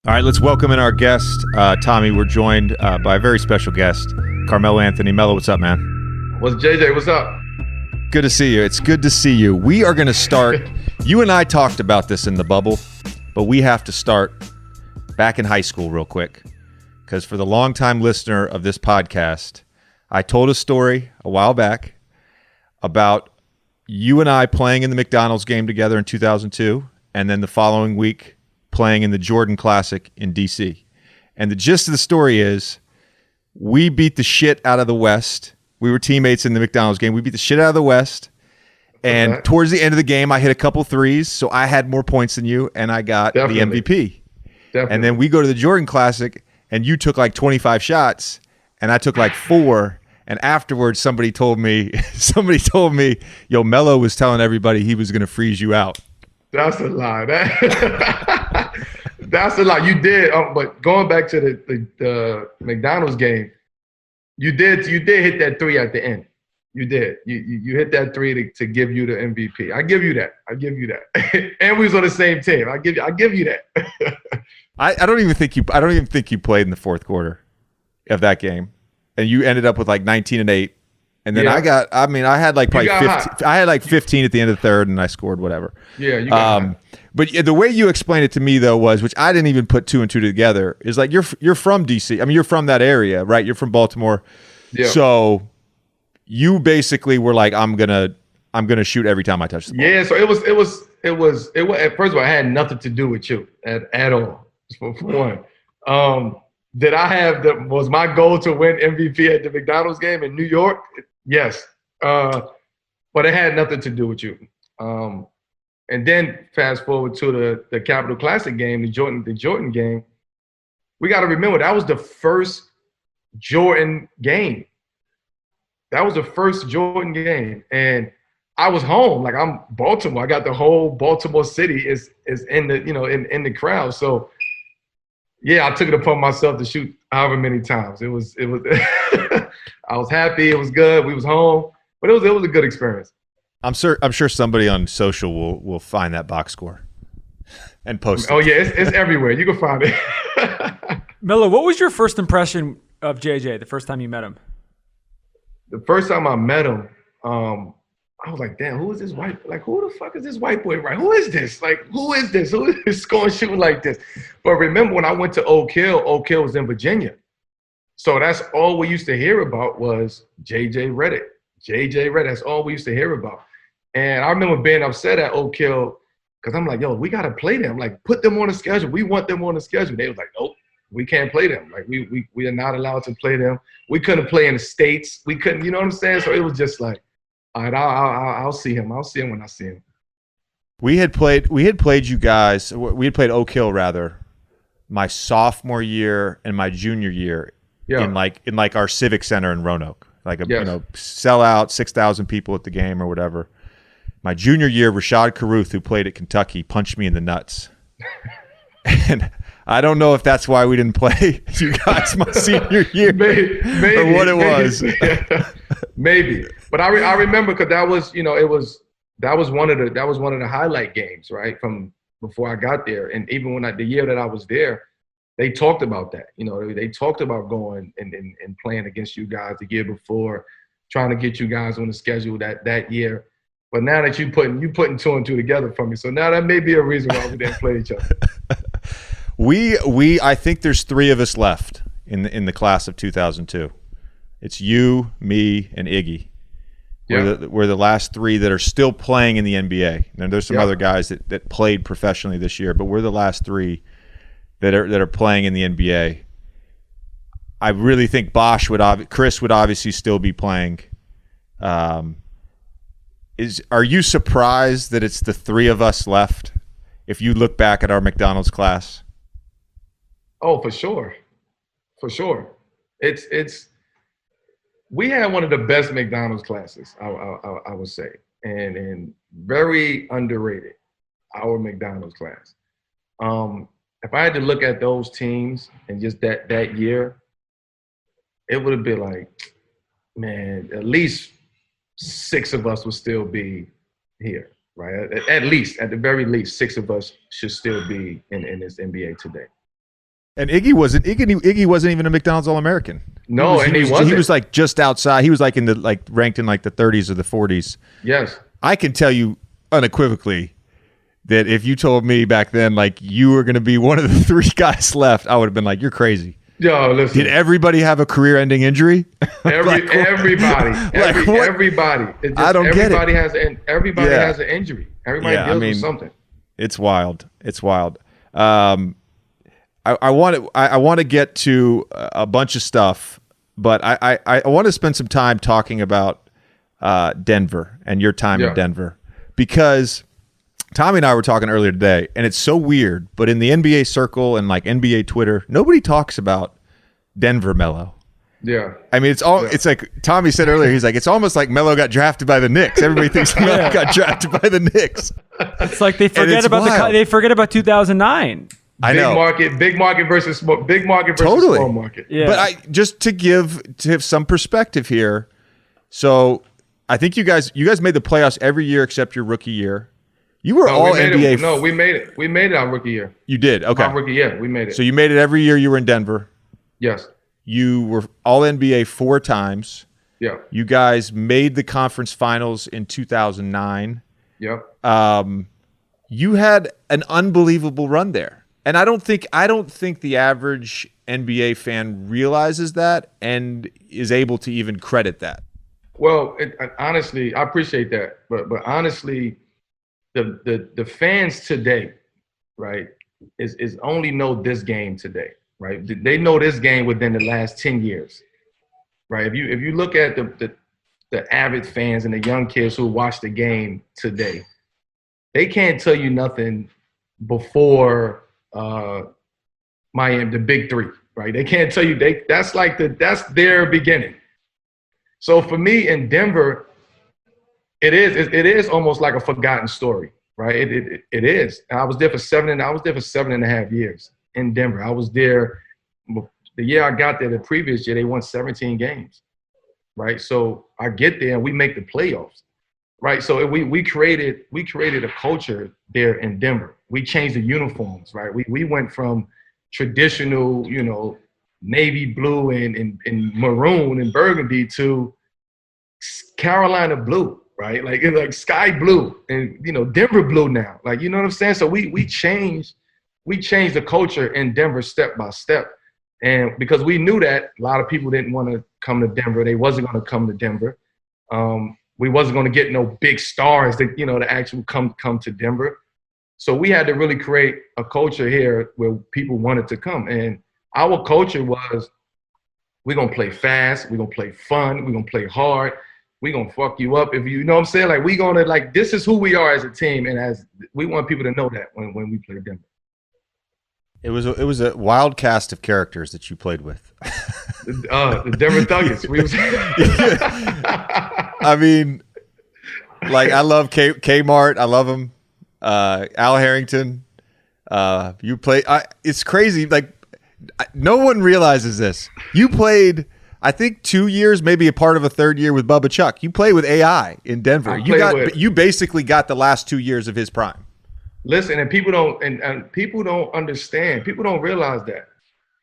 All right, let's welcome in our guest, Tommy. We're joined by a very special guest, Carmelo Anthony. Mello, what's up, man? What's JJ? What's up? Good to see you. It's good to see you. We are going to start. You and I talked about this in the bubble, but we have to start back in high school real quick. Because for the longtime listener of this podcast, I told a story a while back about you and I playing in the McDonald's game together in 2002, and then the following week playing in the Jordan Classic in D.C. And the gist of the story is we beat the shit out of the West. We were teammates in the McDonald's game. We beat the shit out of the West. And towards the end of the game, I hit a couple threes, so I had more points than you, and I got the MVP. Definitely. And then we go to the Jordan Classic, and you took like 25 shots, and I took like 4. And afterwards, somebody told me, yo, Mello was telling everybody he was going to freeze you out. That's a lie. That's a lie. You did, but going back to the McDonald's game, you did hit that 3 at the end. You did. You hit that 3 to give you the MVP. I give you that. And we was on the same team. I give you that. I don't even think you played in the fourth quarter of that game, and you ended up with like 19 and 8. And then I had like probably 15. I had like 15 at the end of the third, and I scored whatever. Yeah, you got but the way you explained it to me though was, which I didn't even put 2 and 2 together, is like you're from DC. I mean, you're from that area, right? You're from Baltimore. Yeah. So you basically were like, I'm gonna shoot every time I touch the ball. Yeah. So it was. First of all, it had nothing to do with you at all. For one. Was my goal to win MVP at the McDonald's game in New York? Yes. But it had nothing to do with you. And then fast forward to the Capital Classic game, the Jordan game. We got to remember that was the first Jordan game. That was the first Jordan game. And I was home. Like, I'm Baltimore. I got the whole Baltimore city is in the, in the crowd. So yeah, I took it upon myself to shoot however many times. It was I was happy. It was good. We was home, but it was a good experience. I'm sure somebody on social will find that box score and post it. Oh yeah, it's everywhere. You can find it. Mello, what was your first impression of JJ the first time you met him? The first time I met him, I was like, damn, who is this white? Like, who the fuck is this white boy? Right? Who is this? Like, who is this? Who is scoring shooting like this? But remember, when I went to Oak Hill was in Virginia. So that's all we used to hear about was JJ Redick. That's all we used to hear about. And I remember being upset at Oak Hill because I'm like, yo, we got to play them. Like, put them on the schedule. We want them on the schedule. They was like, nope, we can't play them. Like, we are not allowed to play them. We couldn't play in the States. We couldn't, you know what I'm saying? So it was just like, all right, I'll see him. I'll see him when I see him. We had played you guys. We had played Oak Hill rather, my sophomore year and my junior year in like our civic center in Roanoke, like sell out 6,000 people at the game or whatever. My junior year, Rashad Caruth, who played at Kentucky, punched me in the nuts, and I don't know if that's why we didn't play you guys my senior year, maybe, or what it was. Maybe. But I remember because that was one of the highlight games, right, from before I got there. And even when the year that I was there, they talked about that. They talked about going and playing against you guys the year before, trying to get you guys on the schedule that year. But now that you putting 2 and 2 together for me, so now that may be a reason why we didn't play each other. I think there's 3 of us left in the class of 2002. It's you, me, and Iggy. We're the last 3 that are still playing in the NBA. And there's some other guys that played professionally this year, but we're the last 3 that are playing in the NBA. I really think Chris would obviously still be playing. Are you surprised that it's the 3 of us left? If you look back at our McDonald's class. Oh, for sure. We had one of the best McDonald's classes, I would say, and very underrated, our McDonald's class. If I had to look at those teams and just that year, it would have been like, man, at least 6 of us would still be here, right? At the very least, 6 of us should still be in this NBA today. And Iggy wasn't even a McDonald's All-American. No, he wasn't. He was like just outside. He was like ranked in like the 30s or the 40s. Yes. I can tell you unequivocally that if you told me back then like you were going to be one of the 3 guys left, I would have been like, you're crazy. Yo, listen. Did everybody have a career-ending injury? Everybody. Everybody. It's just, I don't get it. Everybody has an injury. Everybody deals with something. It's wild. I want to get to a bunch of stuff, but I want to spend some time talking about Denver and your time in Denver, because Tommy and I were talking earlier today, and it's so weird, but in the NBA circle and like NBA Twitter, nobody talks about Denver Melo. Yeah. I mean, it's like Tommy said earlier, he's like, it's almost like Melo got drafted by the Knicks. Everybody thinks Melo got drafted by the Knicks. It's like they forget about 2009. I know. Big market versus small market. Yeah. But just to have some perspective here. So I think you guys made the playoffs every year except your rookie year. You were all NBA. We made it. We made it our rookie year. You did? Okay. Our rookie year, we made it. So you made it every year you were in Denver. Yes. You were all NBA 4 times. Yeah. You guys made the conference finals in 2009. Yep. You had an unbelievable run there. And I don't think the average NBA fan realizes that and is able to even credit that. Well, honestly, I appreciate that, but honestly, the fans today, right, is only know this game today, right? They know this game within the last 10 years, right? If you look at the avid fans and the young kids who watch the game today, they can't tell you nothing before Miami, the big 3, right? They can't tell you that's their beginning. So for me in Denver, it is almost like a forgotten story, right? It is. I was there for 7.5 years in Denver. I was there the year I got there. The previous year they won 17 games, right? So I get there and we make the playoffs, right? So we created a culture there in Denver. We changed the uniforms, right? We went from traditional, navy blue and maroon and burgundy to Carolina blue, right? Like sky blue and Denver blue now. Like, you know what I'm saying? So we changed the culture in Denver step by step. And because we knew that a lot of people didn't want to come to Denver, they wasn't going to come to Denver. We wasn't going to get no big stars that to actually come to Denver. So we had to really create a culture here where people wanted to come. And our culture was, we're going to play fast, we're going to play fun, we're going to play hard, we're going to fuck you up. If you know what I'm saying? Like, we're going to, like, this is who we are as a team. And as we want people to know that when we play Denver. It was a wild cast of characters that you played with. The Denver Thuggers. I mean, like, I love Kmart. I love him. Al Harrington. You play. It's crazy. Like, no one realizes this. You played, I think, 2 years, maybe a part of a third year with Bubba Chuck. You played with AI in Denver. You basically got the last 2 years of his prime. Listen, and people don't understand. People don't realize that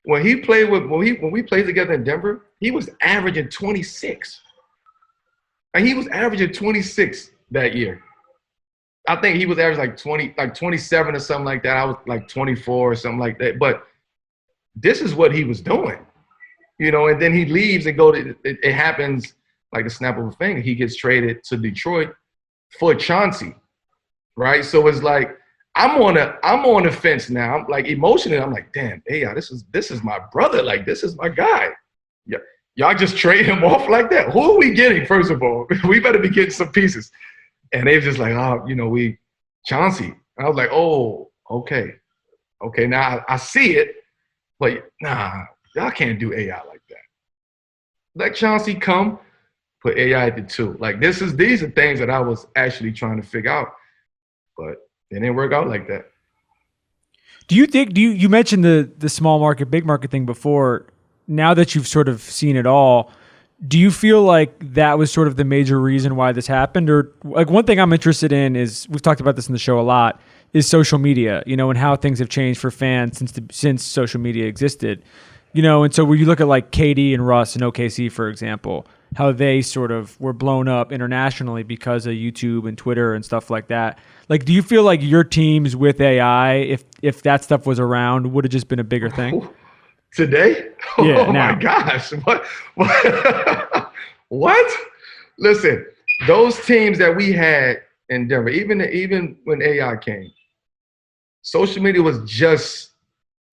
when we played together in Denver, he was averaging 26, and he was averaging 26 that year. I think he was averaging like 27 or something like that. I was like 24 or something like that. But this is what he was doing, And then he leaves and it happens like the snap of a finger. He gets traded to Detroit for Chauncey, right? So it's like, I'm on the fence now. I'm like, emotionally, I'm like, damn, hey, this is my brother. Like, this is my guy. Yeah, y'all just trade him off like that. Who are we getting? First of all, we better be getting some pieces. And they was just like, we Chauncey. And I was like, oh, okay. Now I see it, but nah, y'all can't do AI like that. Let Chauncey come, put AI at the 2. Like, these are things that I was actually trying to figure out, but it didn't work out like that. Do you think? You mentioned the small market, big market thing before? Now that you've sort of seen it all, do you feel like that was sort of the major reason why this happened? Or, like, one thing I'm interested in is, we've talked about this in the show a lot, is social media, and how things have changed for fans since social media existed. And so when you look at like KD and Russ and OKC, for example, how they sort of were blown up internationally because of YouTube and Twitter and stuff like that. Like, do you feel like your teams with AI, if that stuff was around, would have just been a bigger thing? Today? Yeah, oh now. My gosh. What? What? Listen, those teams that we had in Denver, even when AI came, social media was just,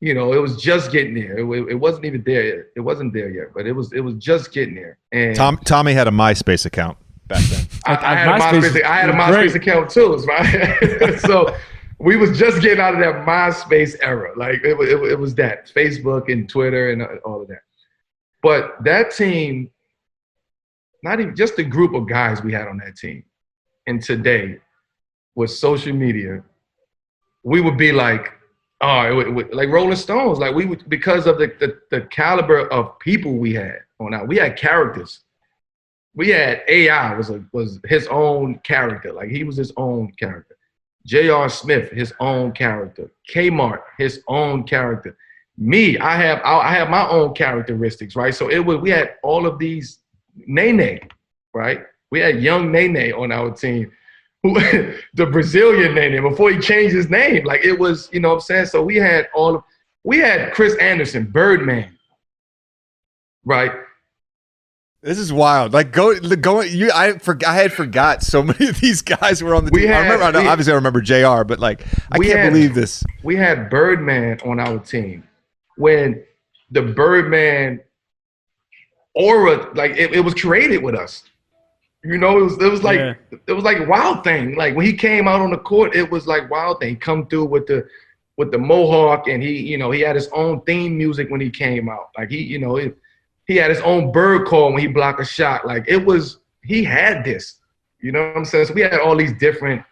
it was just getting there. It wasn't even there yet. It wasn't there yet, but it was just getting there. And Tommy had a MySpace account back then. I had a MySpace account too, right? So we was just getting out of that MySpace era. Like it was that Facebook and Twitter and all of that. But that team, not even just the group of guys we had on that team, and today with social media, we would be like, like Rolling Stones. Like we would, because of the caliber of people we had on that. We had characters. We had AI was his own character. Like he was his own character. J.R. Smith, his own character. Kmart, his own character. Me, I have my own characteristics, right? So we had all of these. Nene, right? We had young Nene on our team. The Brazilian Nene, before he changed his name. Like it was, what I'm saying? So we had Chris Anderson, Birdman, right? This is wild. Like I had forgot so many of these guys were on the team. Obviously I remember JR, but like I can't believe this. We had Birdman on our team. When the Birdman aura, like it was created with us. It was like it was like Wild Thing. Like when he came out on the court, it was like Wild Thing. Come through with the mohawk, and he had his own theme music when he came out. Like he had his own bird call when he blocked a shot. Like he had this. You know what I'm saying? So we had all these different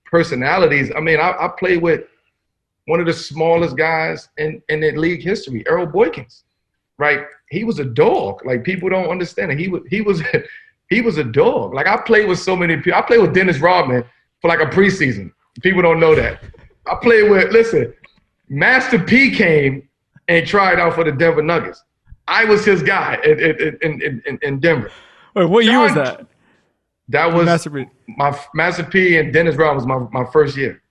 personalities. I mean, I played with one of the smallest guys in the league history, Earl Boykins. Right? He was a dog. Like people don't understand it. He was a dog. Like I played with so many people. I played with Dennis Rodman for like a preseason. People don't know that. I played with, Master P came and tried out for the Denver Nuggets. I was his guy in Denver. Wait, what year was that? That was Master P and Dennis Rodman was my first year.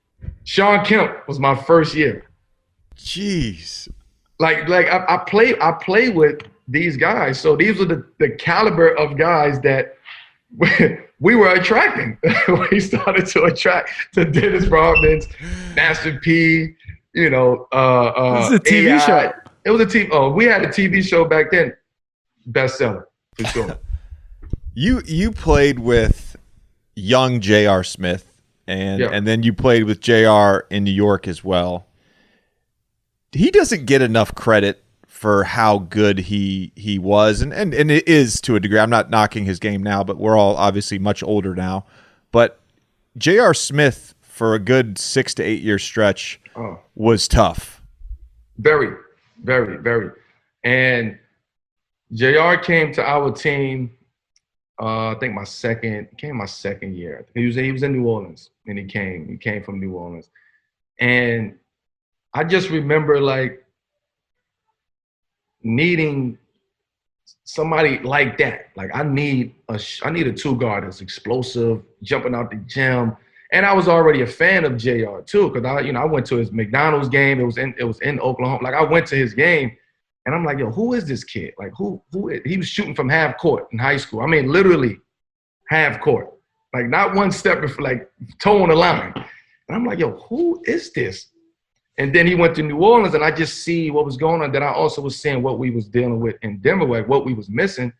Sean Kemp was my first year. Jeez. Like I play with these guys. So these were the caliber of guys that we were attracting. We started to attract to Dennis Rodman's, Master P, this is a TV AI. show. It was a TV. Oh, we had a TV show back then. Bestseller, for sure. You played with young J.R. Smith, and then you played with J.R. in New York as well. He doesn't get enough credit for how good he was, and it is to a degree. I'm not knocking his game now, but we're all obviously much older now. But J.R. Smith, for a good 6 to 8 year stretch, was tough. Very, very, very. And JR came to our team, I think my second year. He was in New Orleans, and he came from New Orleans. And I just remember like needing somebody like that. Like I need a two guard that's explosive, jumping out the gym. And I was already a fan of JR too, because I went to his McDonald's game. It was in Oklahoma. Like I went to his game, and I'm like, yo, who is this kid? Like who is, he was shooting from half court in high school. I mean, literally half court. Like not one step before, like toe on the line. And I'm like, yo, who is this? And then he went to New Orleans, and I just see what was going on. Then I also was seeing what we was dealing with in Denver, like what we was missing.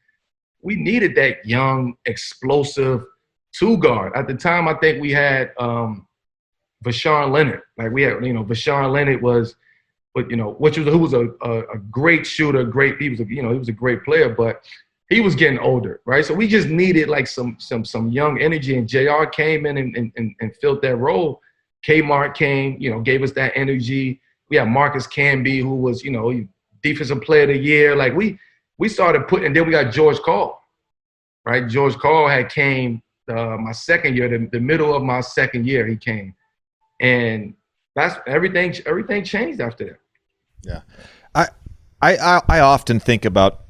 We needed that young, explosive two guard. At the time, I think we had Vashawn Leonard. Like we had, Vashawn Leonard was, who was a great shooter, he was a great player, but he was getting older, right? So we just needed like some young energy, and JR came in and filled that role. Kmart came, gave us that energy. We had Marcus Camby, who was, defensive player of the year. Like we started putting, and then we got George Karl, right? George Karl had came my second year, the middle of my second year, he came. And that's everything. Everything changed after that. Yeah. I often think about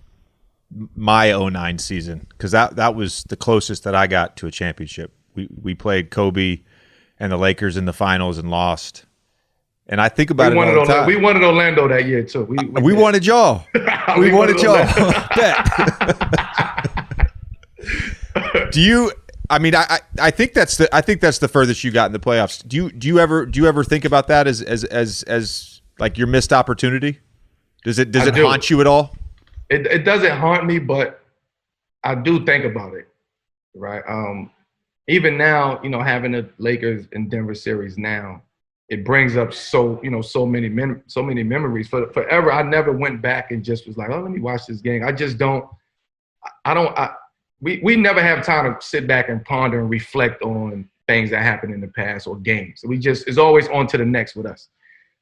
my 09 season because that was the closest that I got to a championship. We played Kobe and the Lakers in the finals and lost. And I think about it all the time. We wanted Orlando that year too. We wanted y'all. we wanted y'all. Bet. Do you? I mean, I think that's the furthest you got in the playoffs. Do you ever think about that as like your missed opportunity? Does it haunt you at all? It doesn't haunt me, but I do think about it, right? Even now, having the Lakers and Denver series now, it brings up so many memories. Forever, I never went back and just was like, oh, let me watch this game. I just don't. We never have time to sit back and ponder and reflect on things that happened in the past or games. It's always on to the next with us.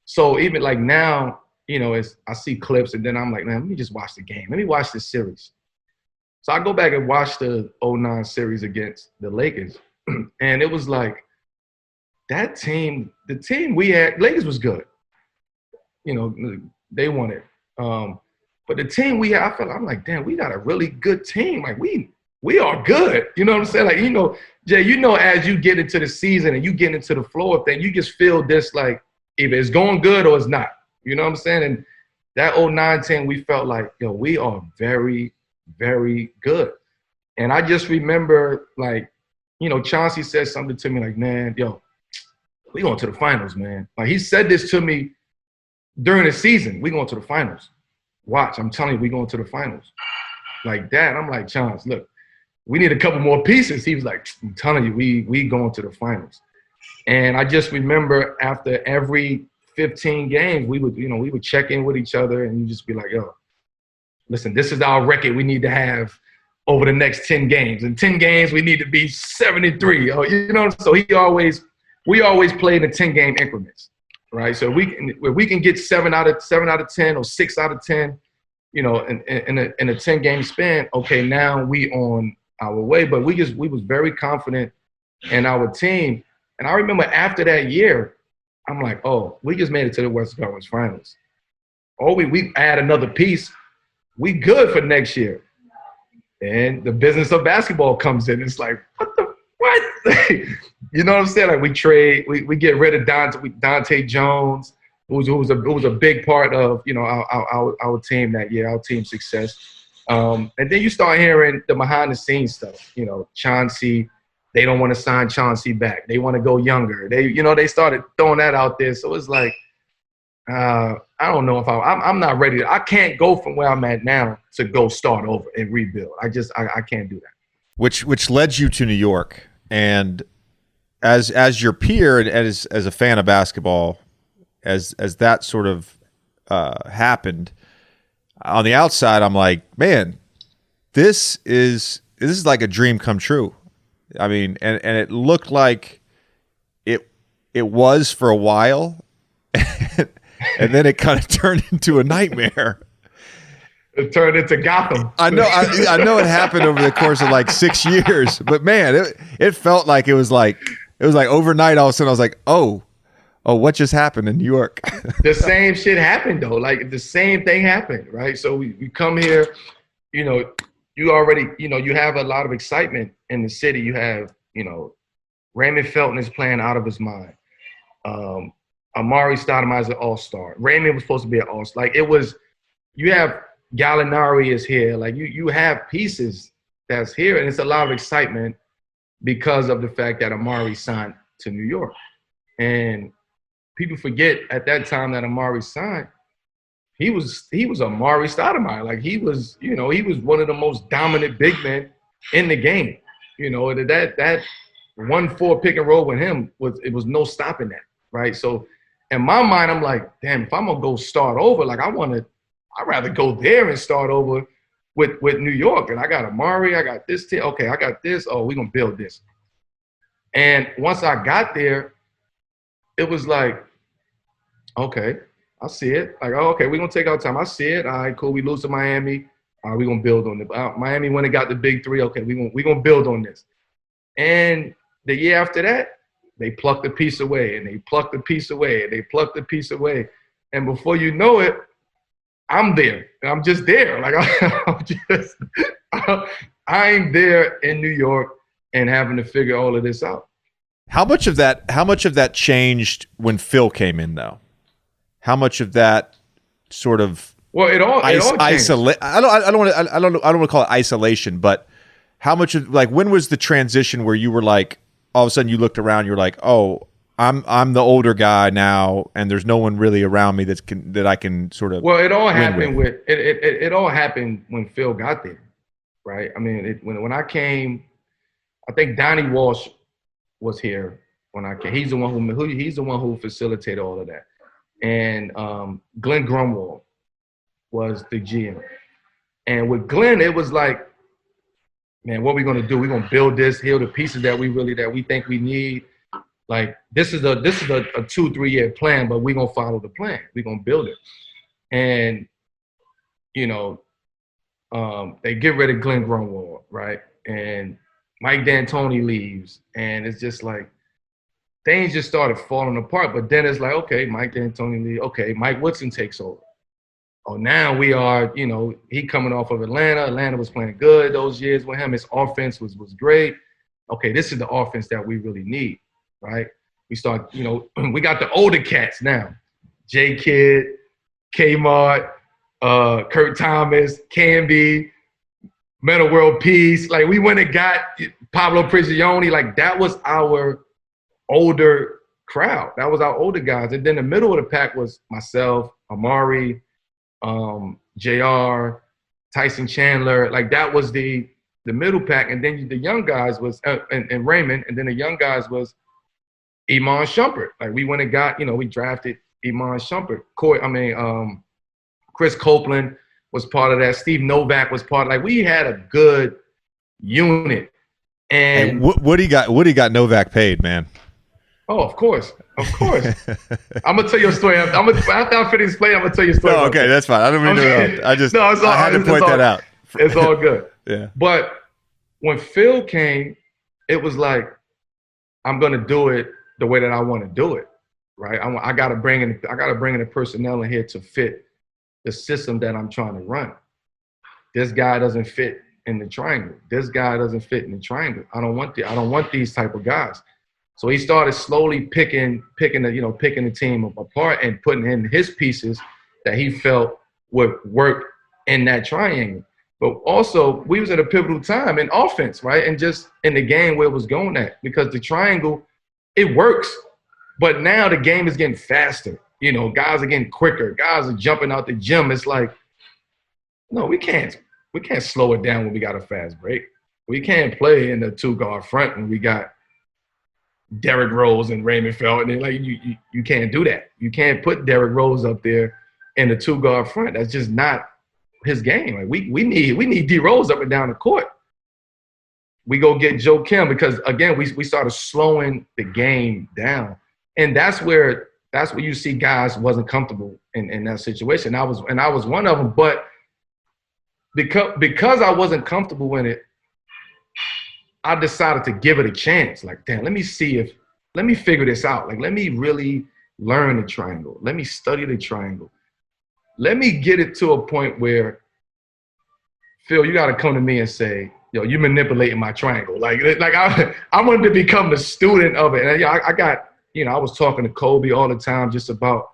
So even like now, as I see clips and then I'm like, man, let me just watch the game. Let me watch this series. So I go back and watch the 09 series against the Lakers. And it was like that team, the team we had, Lakers was good. They won it. But the team we had, I'm like, damn, we got a really good team. Like we are good. You know what I'm saying? Like, Jay, as you get into the season and you get into the flow of things, you just feel this like either it's going good or it's not. You know what I'm saying? And that 09 team, we felt like, we are very, very good. And I just remember, like, Chauncey said something to me like, man, we going to the finals, man. Like, he said this to me during the season. We going to the finals. Watch, I'm telling you, we going to the finals. Like that. I'm like, Chauncey, look, we need a couple more pieces. He was like, I'm telling you, we going to the finals. And I just remember after every 15 games, we would check in with each other and you just be like, listen, this is our record we need to have over the next 10 games. In 10 games, we need to be 73. So we always played in 10-game increments, right? So if we can get 7 out of 10 or 6 out of 10, in a 10-game span, okay, now we on our way. But we was very confident in our team. And I remember after that year, I'm like, oh, we just made it to the Western Conference Finals. Oh, we add another piece. We good for next year. And the business of basketball comes in. It's like, what? You know what I'm saying? Like we get rid of Dante Jones, who was a big part of our team that year, our team success. And then you start hearing the behind the scenes stuff. Chauncey. They don't want to sign Chauncey back. They want to go younger. They started throwing that out there. So it's like, I don't know if I'm not ready. I can't go from where I'm at now to go start over and rebuild. I can't do that. Which led you to New York, and as your peer and as a fan of basketball, as that sort of happened on the outside, I'm like, man, this is like a dream come true. I mean, and it looked like it was for a while, and then it kind of turned into a nightmare. It turned into Gotham. I know it happened over the course of like 6 years, but man, it felt like it was like overnight. All of a sudden, I was like, oh, what just happened in New York? The same shit happened though. Like the same thing happened, right? So we come here, you already, you have a lot of excitement in the city. You have, Raymond Felton is playing out of his mind. Amari Stoudemire is an all-star. Raymond was supposed to be an all-star. Like you have Gallinari is here. Like you have pieces that's here, and it's a lot of excitement because of the fact that Amari signed to New York. And people forget at that time that Amari signed, he was Amari Stoudemire. Like he was one of the most dominant big men in the game. That 1-4 pick and roll with him was no stopping that, right? So in my mind, I'm like, damn, if I'm gonna go start over, like I'd rather go there and start over with New York. And I got Amari, I got this team. Okay, I got this. Oh, we're gonna build this. And once I got there, it was like, okay, I see it. Like, oh, okay, we're going to take our time. I see it. All right, cool. We lose to Miami. All right, we're going to build on it. Miami went and got the big three. Okay, we're going to build on this. And the year after that, they plucked a piece away, and they plucked a piece away, and they plucked a piece away. And before you know it, I'm there. I'm just there. Like I'm there in New York and having to figure all of this out. How much of that changed when Phil came in, though? How much of that sort of it all isolate? I don't want to call it isolation, but how much of, like, when was the transition where you were like, all of a sudden you looked around, you're like, oh, I'm the older guy now, and there's no one really around me that I can sort of. Well, it all happened it all happened when Phil got there, right? I mean, when I came, I think Donnie Walsh was here when I came. He's the one who facilitated all of that, and Glenn Grunwald was the GM. And with Glenn, it was like, man, what are we gonna do? We're gonna build this. Here are the pieces that we think we need. Like, this is a 2-3 year plan, but we're gonna follow the plan. We're gonna build it. And they get rid of Glenn Grunwald, right? And Mike D'Antoni leaves, and it's just like things just started falling apart. But then it's like, okay, Mike D'Antoni leaves. Okay, Mike Woodson takes over. Oh, now we are, he coming off of Atlanta. Atlanta was playing good those years with him. His offense was great. Okay, this is the offense that we really need. Right? We start, we got the older cats now. J Kidd, Kmart, Kurt Thomas, Camby, Metal World Peace. Like, we went and got Pablo Prigioni. Like, that was our older crowd. That was our older guys. And then the middle of the pack was myself, Amari, JR, Tyson Chandler. Like, that was the middle pack. And then the young guys was, and Raymond, and then the young guys was Iman Shumpert. Like, we went and got, we drafted Iman Shumpert. Chris Copeland was part of that. Steve Novak was part of, like, we had a good unit. And Woody got Novak paid, man. Oh, of course. I'm gonna tell you a story. After I finish playing, I'm gonna tell you a story. Oh, okay, that's fine. I don't mean to. I had to point that out. It's all good. Yeah. But when Phil came, it was like, I'm gonna do it the way that I want to do it, right? I gotta bring in the personnel in here to fit the system that I'm trying to run. This guy doesn't fit in the triangle. This guy doesn't fit in the triangle. I don't want these type of guys. So he started slowly picking the team apart and putting in his pieces that he felt would work in that triangle. But also, we was at a pivotal time in offense, right? And just in the game where it was going at, because the triangle, it works, but now the game is getting faster. Guys are getting quicker. Guys are jumping out the gym. It's like, no, we can't slow it down when we got a fast break. We can't play in the 2-guard front when we got Derrick Rose and Raymond Felton. Like, you can't do that. You can't put Derrick Rose up there in the 2-guard front. That's just not his game. Like, we need D Rose up and down the court. We go get Joe Kim because, again, we started slowing the game down, and that's where you see guys wasn't comfortable in that situation. I was one of them, but because I wasn't comfortable in it, I decided to give it a chance. Like, damn, let me figure this out. Like, let me really learn the triangle. Let me study the triangle. Let me get it to a point where, Phil, you got to come to me and say, yo, you manipulating my triangle. Like I wanted to become the student of it. And I got, I was talking to Kobe all the time just about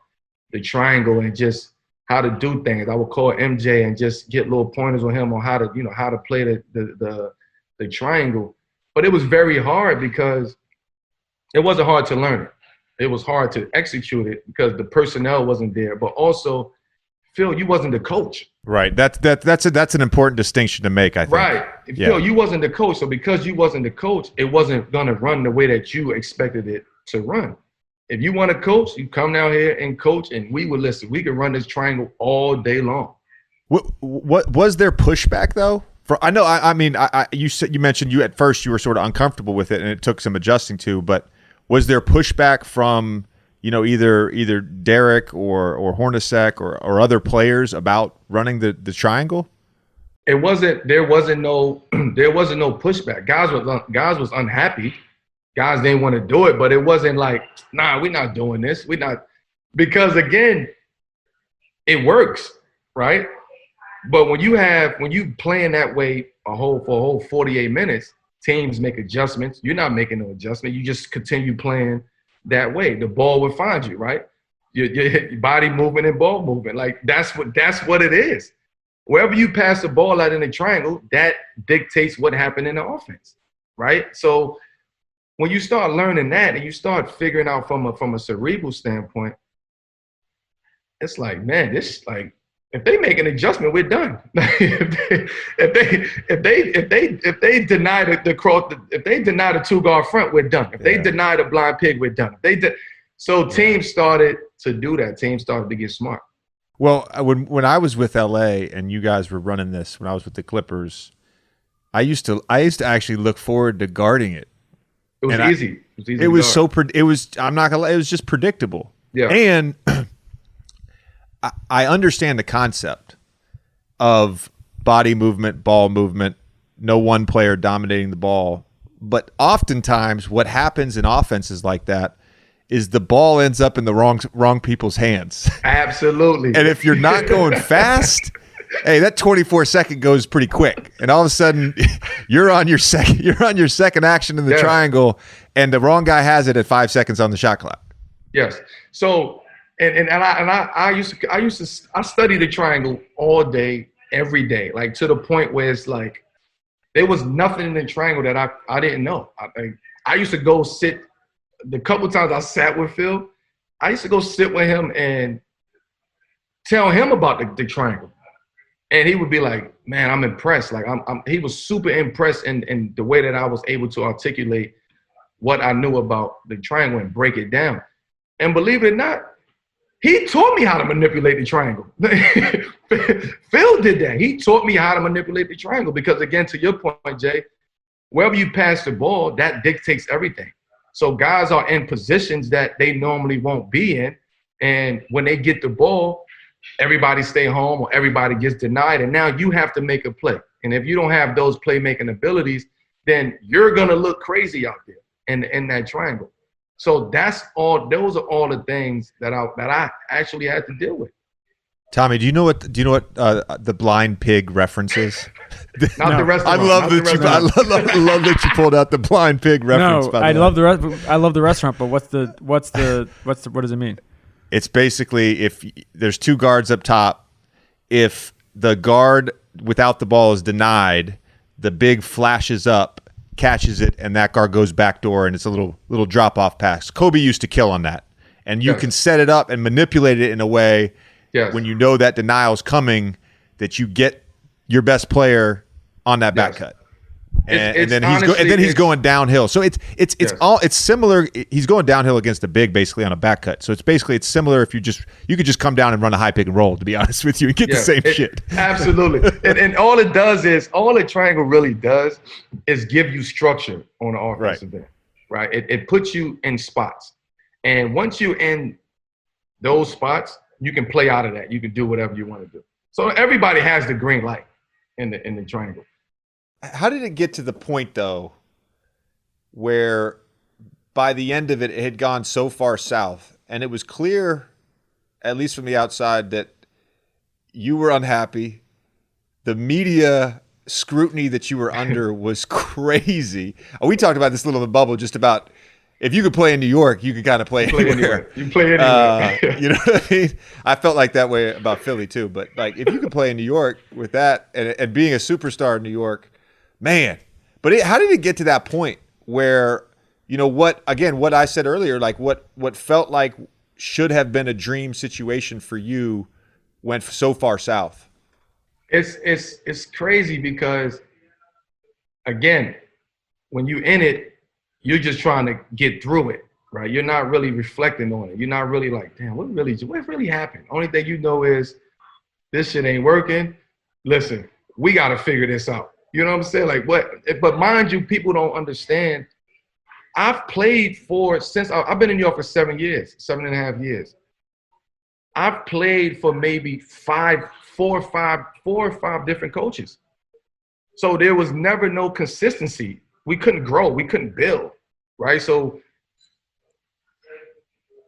the triangle and just how to do things. I would call MJ and just get little pointers on him on how to play the triangle. But it was very hard because it wasn't hard to learn it. It was hard to execute it because the personnel wasn't there. But also, Phil, you wasn't the coach. Right. That's an important distinction to make, I think. Right. Yeah. Phil, you wasn't the coach. So because you wasn't the coach, it wasn't going to run the way that you expected it to run. If you want to coach, you come down here and coach, and we would listen. We could run this triangle all day long. What was there pushback though? You mentioned you at first you were sort of uncomfortable with it, and it took some adjusting to. But was there pushback from either Derek or Hornacek or other players about running the triangle? There wasn't no pushback. Guys was unhappy, guys didn't want to do it, but it wasn't like, nah, we're not doing this. We're not, because again, it works, right? But when you playing that way for a whole 48 minutes, teams make adjustments. You're not making no adjustment. You just continue playing that way. The ball will find you, right? Your body movement and ball movement. Like that's what it is. Wherever you pass the ball out in a triangle, that dictates what happened in the offense, right? So when you start learning that and you start figuring out from a cerebral standpoint, it's like, man, this like if they make an adjustment, we're done. if they deny if they deny the 2-guard front, we're done. If they deny the blind pig, we're done. So teams started to do that. Teams started to get smart. Well, when I was with LA and you guys were running this, when I was with the Clippers, I used to actually look forward to guarding it. It was easy. It was I'm not gonna lie, it was just predictable. Yeah. And I understand the concept of body movement, ball movement, no one player dominating the ball. But oftentimes what happens in offenses like that is the ball ends up in the wrong people's hands. Absolutely. And if you're not going fast, hey, that 24-second goes pretty quick. And all of a sudden you're on your second action in the triangle and the wrong guy has it at 5 seconds on the shot clock. Yes. So I studied the triangle all day, every day, like to the point where it's like there was nothing in the triangle that I didn't know. I used to go sit. The couple times I sat with Phil, I used to go sit with him and tell him about the triangle. And he would be like, man, I'm impressed. Like he was super impressed in the way that I was able to articulate what I knew about the triangle and break it down. And believe it or not, he taught me how to manipulate the triangle. Phil did that. He taught me how to manipulate the triangle because, again, to your point, Jay, wherever you pass the ball, that dictates everything. So guys are in positions that they normally won't be in. And when they get the ball, everybody stay home or everybody gets denied. And now you have to make a play. And if you don't have those playmaking abilities, then you're going to look crazy out there in that triangle. So those are all the things that I actually had to deal with. Tommy, do you know what the blind pig reference is? Not the restaurant. I love that you pulled out the blind pig reference. No, I love the restaurant, but what does it mean? It's basically if there's 2 guards up top, if the guard without the ball is denied, the big flashes up, catches it, and that guard goes backdoor, and it's a little drop off pass. Kobe used to kill on that, and you can set it up and manipulate it in a way. Yes. When you know that denial's coming, that you get your best player on that back cut, and then he's going downhill. So it's similar. He's going downhill against a big, basically on a back cut. So it's similar. If you could just come down and run a high pick and roll, to be honest with you, and get the same shit. Absolutely. and all the triangle really does is give you structure on the offensive end, right? It puts you in spots, and once you're in those spots, you can play out of that. You can do whatever you want to do. So everybody has the green light in the triangle. How did it get to the point, though, where by the end of it, it had gone so far south, and it was clear, at least from the outside, that you were unhappy. The media scrutiny that you were under was crazy. We talked about this a little in the bubble, just about if you could play in New York, you could kind of play anywhere. You play anywhere. You know what I mean? I felt like that way about Philly too. But like, if you could play in New York with that and being a superstar in New York, man. But how did it get to that point where, what I said earlier, like what felt like should have been a dream situation for you went so far south? It's crazy because, again, when you're in it, you're just trying to get through it, right? You're not really reflecting on it. You're not really like, damn, what really happened? Only thing you know is this shit ain't working. Listen, we got to figure this out. You know what I'm saying? Like what? But mind you, people don't understand. I've played since I've been in New York for 7.5 years. I've played for maybe four or five different coaches. So there was never no consistency. We couldn't grow. We couldn't build. right? So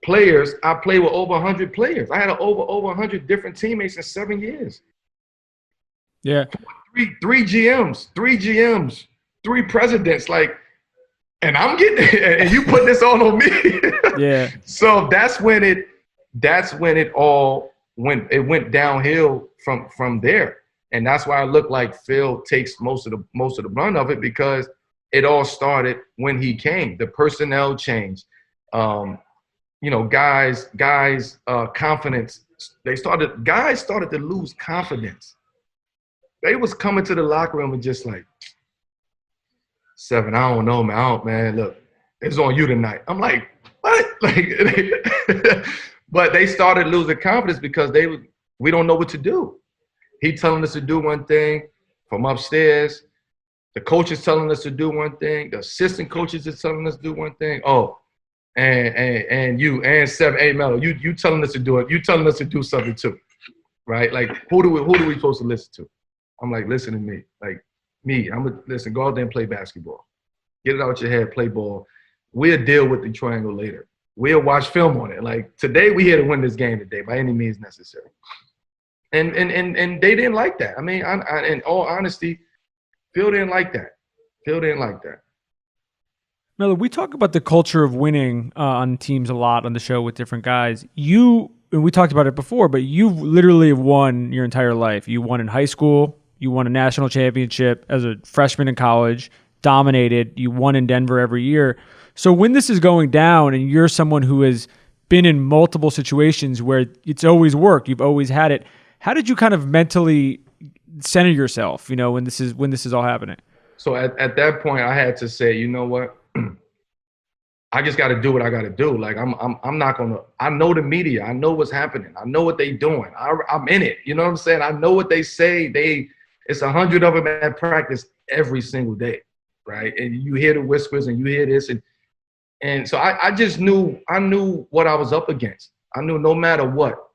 players, I played with over 100 players. I had over 100 different teammates in 7 years. Yeah. Three GMs, 3 presidents, like, and I'm getting it, and you put this all on me. Yeah. So that's when it all went downhill from there. And that's why I look like Phil takes most of the brunt of it, because it all started when he came. The personnel change. Guys, confidence. Guys started to lose confidence. They was coming to the locker room and just like, Seven, I don't know, man. Look, it's on you tonight. I'm like, what? Like, but they started losing confidence because we don't know what to do. He telling us to do one thing from upstairs. The coach is telling us to do one thing. The assistant coaches is telling us to do one thing. Oh, and you and Seven, hey Melo, you telling us to do it. You telling us to do something too, right? Like, who do we supposed to listen to? I'm like, listen to me. Like, me, listen, go out there and play basketball. Get it out your head, play ball. We'll deal with the triangle later. We'll watch film on it. Like, today, we here to win this game today by any means necessary. And they didn't like that. I mean, in all honesty, Phil didn't like that. Melo, we talk about the culture of winning on teams a lot on the show with different guys. And we talked about it before, but you literally have won your entire life. You won in high school. You won a national championship as a freshman in college, dominated. You won in Denver every year. So when this is going down and you're someone who has been in multiple situations where it's always worked, you've always had it, how did you kind of mentally center yourself, when this is all happening? So at that point, I had to say, you know what? I just got to do what I got to do. Like, I'm not going to – I know the media. I know what's happening. I know what they doing. I'm in it. You know what I'm saying? I know what they say. It's 100 of them at practice every single day, right? And you hear the whispers and you hear this. And so I just knew – I knew what I was up against. I knew no matter what,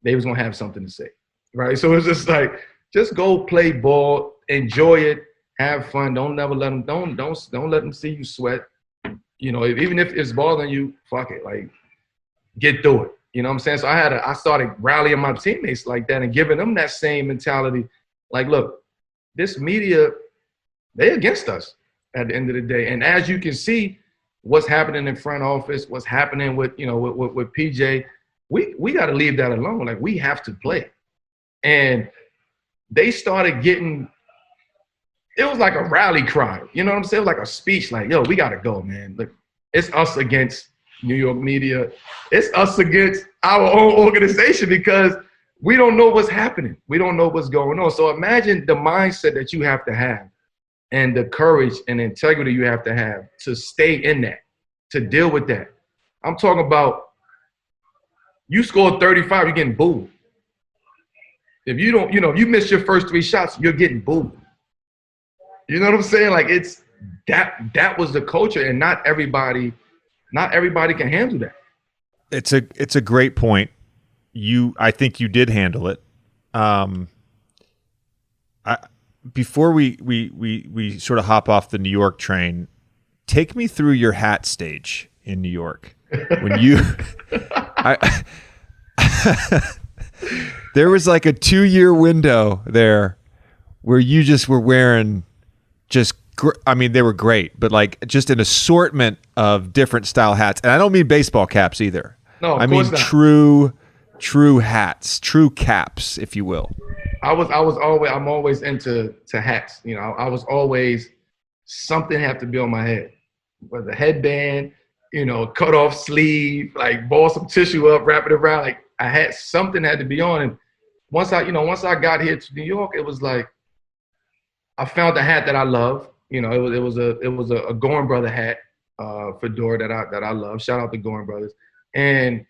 they was going to have something to say, right? So it's just like, just go play ball, enjoy it, have fun. Don't let them see you sweat. Even if it's bothering you, fuck it. Like, get through it. You know what I'm saying? So I started rallying my teammates like that and giving them that same mentality. Like, look, this media, they against us at the end of the day. And as you can see, what's happening in front office, what's happening with PJ, we got to leave that alone. Like, we have to play. And they started getting, it was like a rally cry. You know what I'm saying? It was like a speech, like, yo, we got to go, man. Look, it's us against New York media. It's us against our own organization because we don't know what's happening. We don't know what's going on. So imagine the mindset that you have to have and the courage and integrity you have to stay in that, to deal with that. I'm talking about you scored 35, you're getting booed. If you don't, you miss your first 3 shots, you're getting booed. You know what I'm saying? Like, it's that was the culture, and not everybody can handle that. It's a great point. I think you did handle it. Before we sort of hop off the New York train, take me through your hat stage in New York. When you there was like a 2-year window there where you just were wearing they were great, but like just an assortment of different style hats. And I don't mean baseball caps either. No, I mean true hats, true caps, if you will. I'm always into hats. I was always, something had to be on my head. Whether headband, cut off sleeve, like ball some tissue up, wrap it around. Like, something had to be on. And once I got here to New York, it was like, I found a hat that I love. It was a Gorham Brother hat, fedora that I love. Shout out to Gorham Brothers. And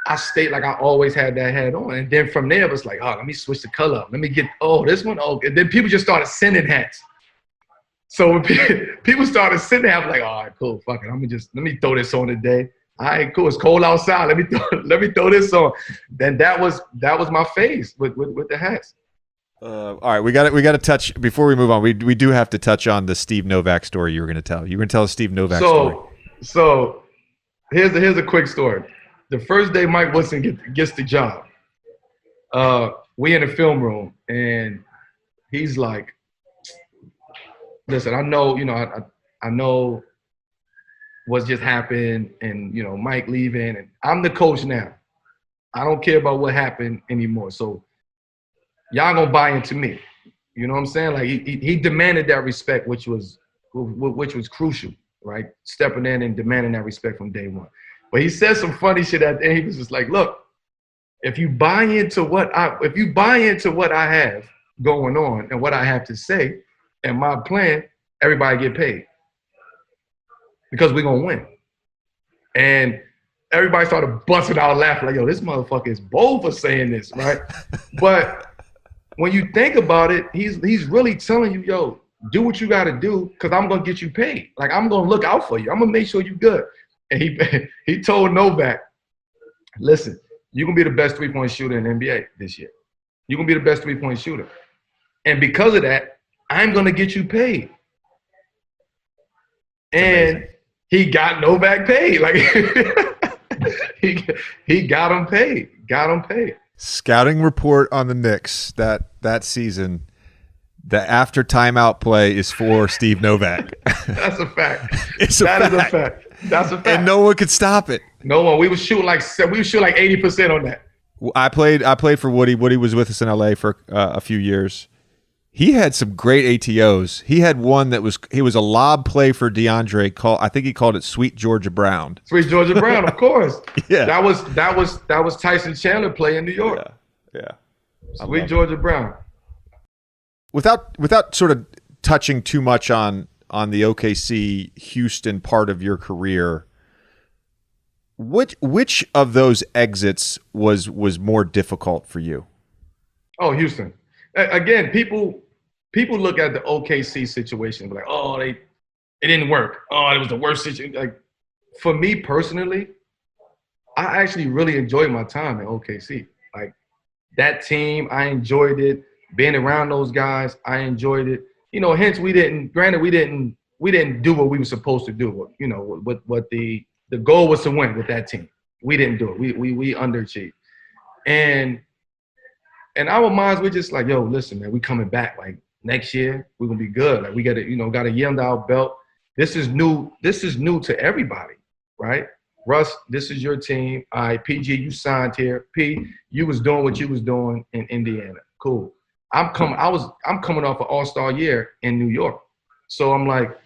I stayed, like, I always had that hat on. And then from there, it was like, oh, let me switch the color up. Let me get, this one. Oh, and then people just started sending hats. So when people started sending hats, I'm like, all right, cool, fuck it. Let me throw this on today. All right, cool. It's cold outside. Let me throw this on. Then that was my phase with the hats. All right, we got to touch before we move on. We do have to touch on the Steve Novak story you were going to tell. You were going to tell a Steve Novak story. So here's a quick story. The first day Mike Woodson gets the job, we in the film room, and he's like, listen, I know, I know what's just happened, and Mike leaving, and I'm the coach now. I don't care about what happened anymore. So y'all gonna buy into me. You know what I'm saying? Like he demanded that respect, which was crucial, right? Stepping in and demanding that respect from day one. But he said some funny shit at the end. He was just like, look, if you buy into what I have going on and what I have to say and my plan, everybody get paid. Because we're gonna win. And everybody started busting out laughing, like, yo, this motherfucker is bold for saying this, right? But when you think about it, he's really telling you, yo, do what you gotta do, because I'm gonna get you paid. Like, I'm gonna look out for you. I'm gonna make sure you're good. And he told Novak, listen, you're gonna be the best three-point shooter in the NBA this year. You're gonna be the best three-point shooter. And because of that, I'm gonna get you paid. And he got Novak paid. Like he got him paid. Got him paid. Scouting report on the Knicks that season. The after timeout play is for Steve Novak. That's a fact. It's a fact. Is a fact. That's a fact. And no one could stop it. No one. We would shoot like 80% on that. I played for Woody. Woody was with us in LA for a few years. He had some great ATOs. He had one that was a lob play for DeAndre. I think he called it Sweet Georgia Brown. Sweet Georgia Brown, of course. Yeah. That was Tyson Chandler play in New York. Yeah. Sweet Georgia Brown. Without sort of touching too much on the OKC Houston part of your career, which of those exits was more difficult for you? Oh, Houston. Again, people look at the OKC situation and be like, oh, it didn't work. Oh, it was the worst situation. Like, for me personally, I actually really enjoyed my time at OKC. Like, that team, I enjoyed it. Being around those guys, I enjoyed it. Hence we didn't do what we were supposed to do. What the goal was to win with that team. We didn't do it. We underachieved. And our minds, we're just like, yo, listen, man, we coming back. Like, next year, we're gonna be good. Like, we got a year under our belt. This is new to everybody, right? Russ, this is your team. All right, PG, you signed here. P, you was doing what you was doing in Indiana. Cool. I'm coming off an all-star year in New York. So I'm like,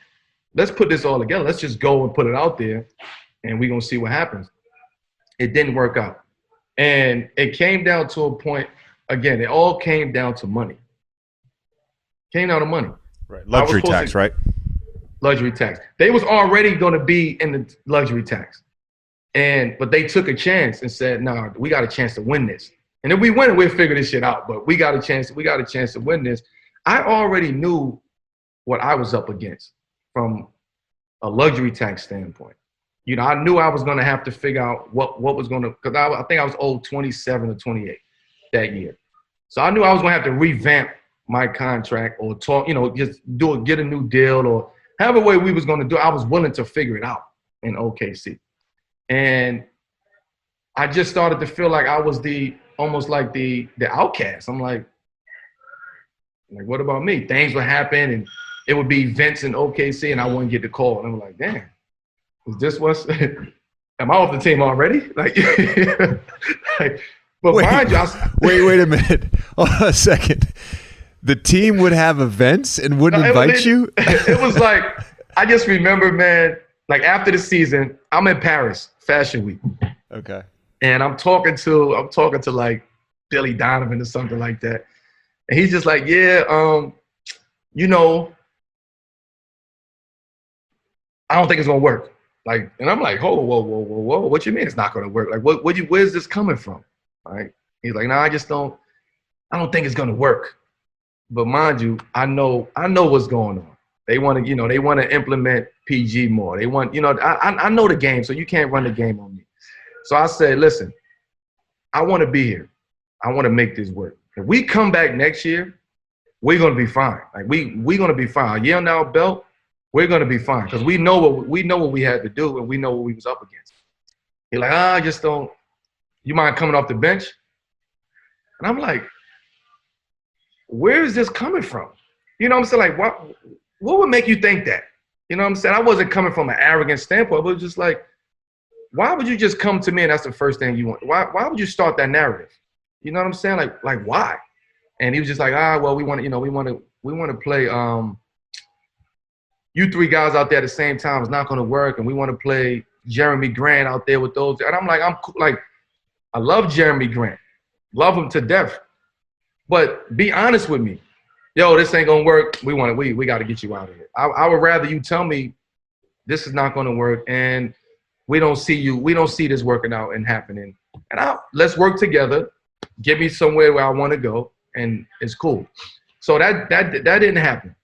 let's put this all together. Let's just go and put it out there, and we're gonna see what happens. It didn't work out. And it came down to a point, again, it all came down to money. Came down to money. Right. Luxury tax, right? Luxury tax. They was already going to be in the luxury tax. But they took a chance and said, no, we got a chance to win this. And if we win it, we'll figure this shit out. But we got a chance to win this. I already knew what I was up against from a luxury tax standpoint. I knew I was going to have to figure out what was going to, because I think I was owed 27 or 28 that year. So I knew I was going to have to revamp my contract or talk, just get a new deal or however way we was going to do it. I was willing to figure it out in OKC. And I just started to feel like I was almost like the outcast. I'm like, what about me? Things would happen and it would be events in OKC and I wouldn't get the call. And I'm like, damn, is this what's, am I off the team already? But mind you, wait a minute. Hold on a second. The team would have events and wouldn't invite you? It was like, I just remember, man, like after the season, I'm in Paris, Fashion Week. Okay. And I'm talking to like Billy Donovan or something like that. And he's just like, yeah, I don't think it's gonna work. Like, and I'm like, whoa, what you mean it's not gonna work? Like, where's this coming from? Right? He's like, no, I don't think it's gonna work. But mind you, I know what's going on. They want to implement PG more. They want, I know the game, so you can't run the game on me. So I said, listen, I want to be here. I want to make this work. If we come back next year, we're gonna be fine. Like we're gonna be fine. A year on our belt, we're gonna be fine because we know what we had to do and we know what we was up against. He's like, I just don't. You mind coming off the bench? And I'm like, where is this coming from? You know what I'm saying? Like, what would make you think that? You know what I'm saying? I wasn't coming from an arrogant standpoint, but it was just like, why would you just come to me and that's the first thing you want? Why would you start that narrative? You know what I'm saying? Like why? And he was just like, well, we want to play you three guys out there at the same time. It's not going to work, and we want to play Jeremy Grant out there with those. And I'm like, I love Jeremy Grant, love him to death, but be honest with me. Yo, this ain't gonna work. We got to get you out of here. I would rather you tell me this is not gonna work, and we don't see this working out and happening. And let's work together. Get me somewhere where I want to go, and it's cool. So that didn't happen.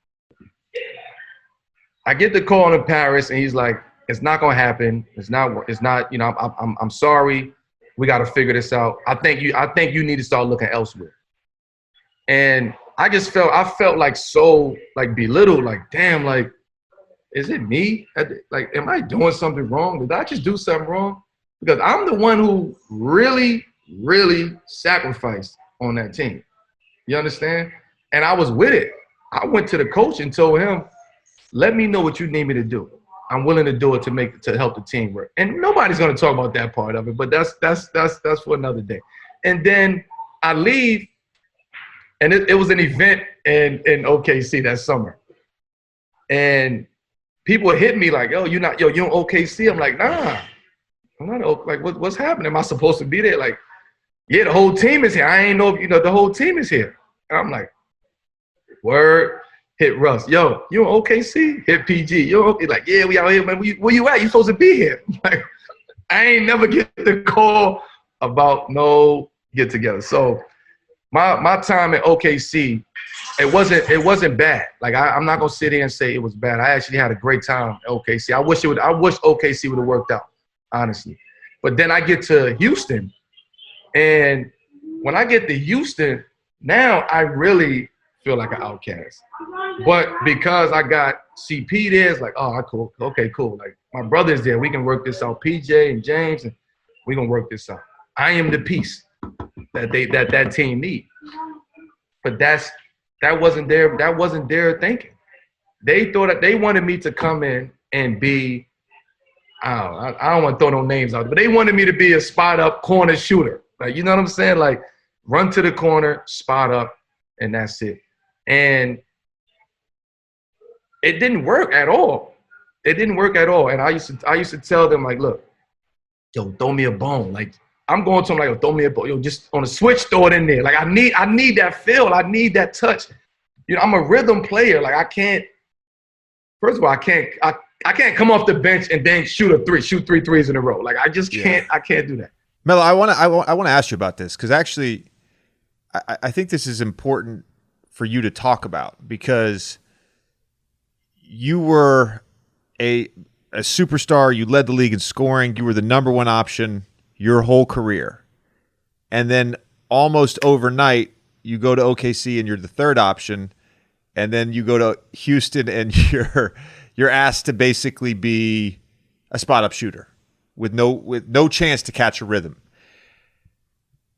I get the call in Paris, and he's like, "It's not gonna happen. It's not. You know, I'm sorry. We got to figure this out. I think you need to start looking elsewhere." And I felt like so like belittled. Like, damn, like, is it me? Like, am I doing something wrong? Did I just do something wrong? Because I'm the one who really, really sacrificed on that team. You understand? And I was with it. I went to the coach and told him, let me know what you need me to do. I'm willing to do it to help the team work. And nobody's going to talk about that part of it, but that's for another day. And then I leave, and it was an event in OKC that summer. And people hit me like, you in OKC? I'm like, nah, I'm not. Like, what's happening? Am I supposed to be there? Like, yeah, the whole team is here. I ain't know if the whole team is here. And I'm like, word. Hit Russ. Yo, you in OKC? Hit PG. Yo, like, yeah, we out here, man. Where you at? You supposed to be here. Like, I ain't never get the call about no get together. So my time at OKC, it wasn't bad. Like, I'm not gonna sit here and say it was bad. I actually had a great time at OKC. I wish OKC would have worked out, honestly. But then I get to Houston, and when I get to Houston, now I really feel like an outcast. But because I got CP there, it's like, oh, cool. Okay, cool. Like, my brother's there. We can work this out. PJ and James, and we can work this out. I am the piece that team need. But that wasn't their thinking. They thought that they wanted me to come in and be, I don't want to throw no names out, but they wanted me to be a spot up corner shooter. Like, you know what I'm saying? Like, run to the corner, spot up, and that's it. And it didn't work at all. It didn't work at all. And I used to tell them, like, look, yo, throw me a bone. Like, I'm going to them like, yo, throw me a bone. Yo, just on a switch, throw it in there. Like, I need that feel. I need that touch. You know, I'm a rhythm player. Like, first of all, I can't come off the bench and then shoot 3 threes in a row. Like, I just can't. I can't do that. Melo, I want to ask you about this because actually, I think this is important for you to talk about because you were a superstar. You led the league in scoring. You were the number one option your whole career. And then almost overnight, you go to OKC and you're the third option. And then you go to Houston and you're asked to basically be a spot-up shooter with no chance to catch a rhythm.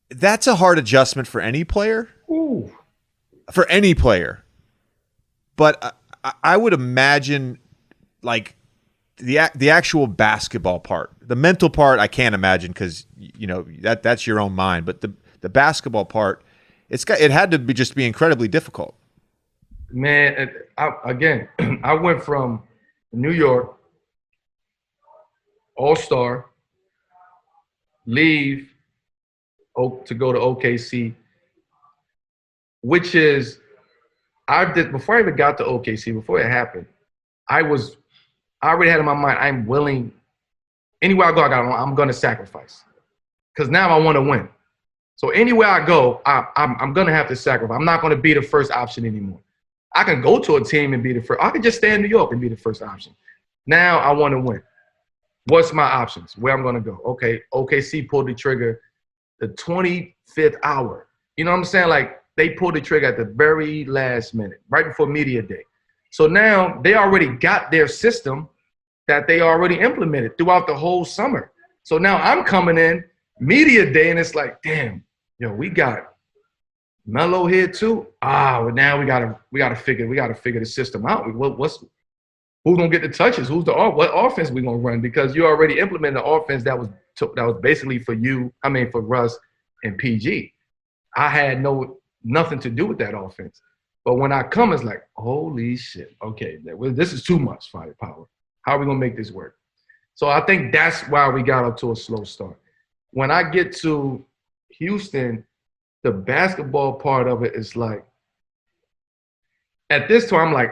That's a hard adjustment for any player. Ooh. For any player. But I would imagine, like, the actual basketball part, the mental part, I can't imagine because that's your own mind. But the basketball part, it had to be incredibly difficult. Man, I went from New York, All-Star, leave to go to OKC, which is before I even got to OKC, before it happened, I already had in my mind, I'm willing, anywhere I go, I'm going to sacrifice. Because now I want to win. So anywhere I go, I'm going to have to sacrifice. I'm not going to be the first option anymore. I can go to a team and be the first. I can just stay in New York and be the first option. Now I want to win. What's my options? Where I'm going to go? Okay, OKC pulled the trigger the 25th hour. You know what I'm saying? Like, they pulled the trigger at the very last minute, right before media day. So now they already got their system that they already implemented throughout the whole summer. So now I'm coming in media day, and it's like, damn, yo, we got Melo here too. Well, now we gotta figure the system out. Who's gonna get the touches? What offense we gonna run? Because you already implemented the offense that was basically for you. I mean, for Russ and PG. I had nothing to do with that offense. But when I come, it's like, holy shit. Okay, this is too much firepower. How are we gonna make this work? So I think that's why we got up to a slow start. When I get to Houston, the basketball part of it is like, at this time, I'm like,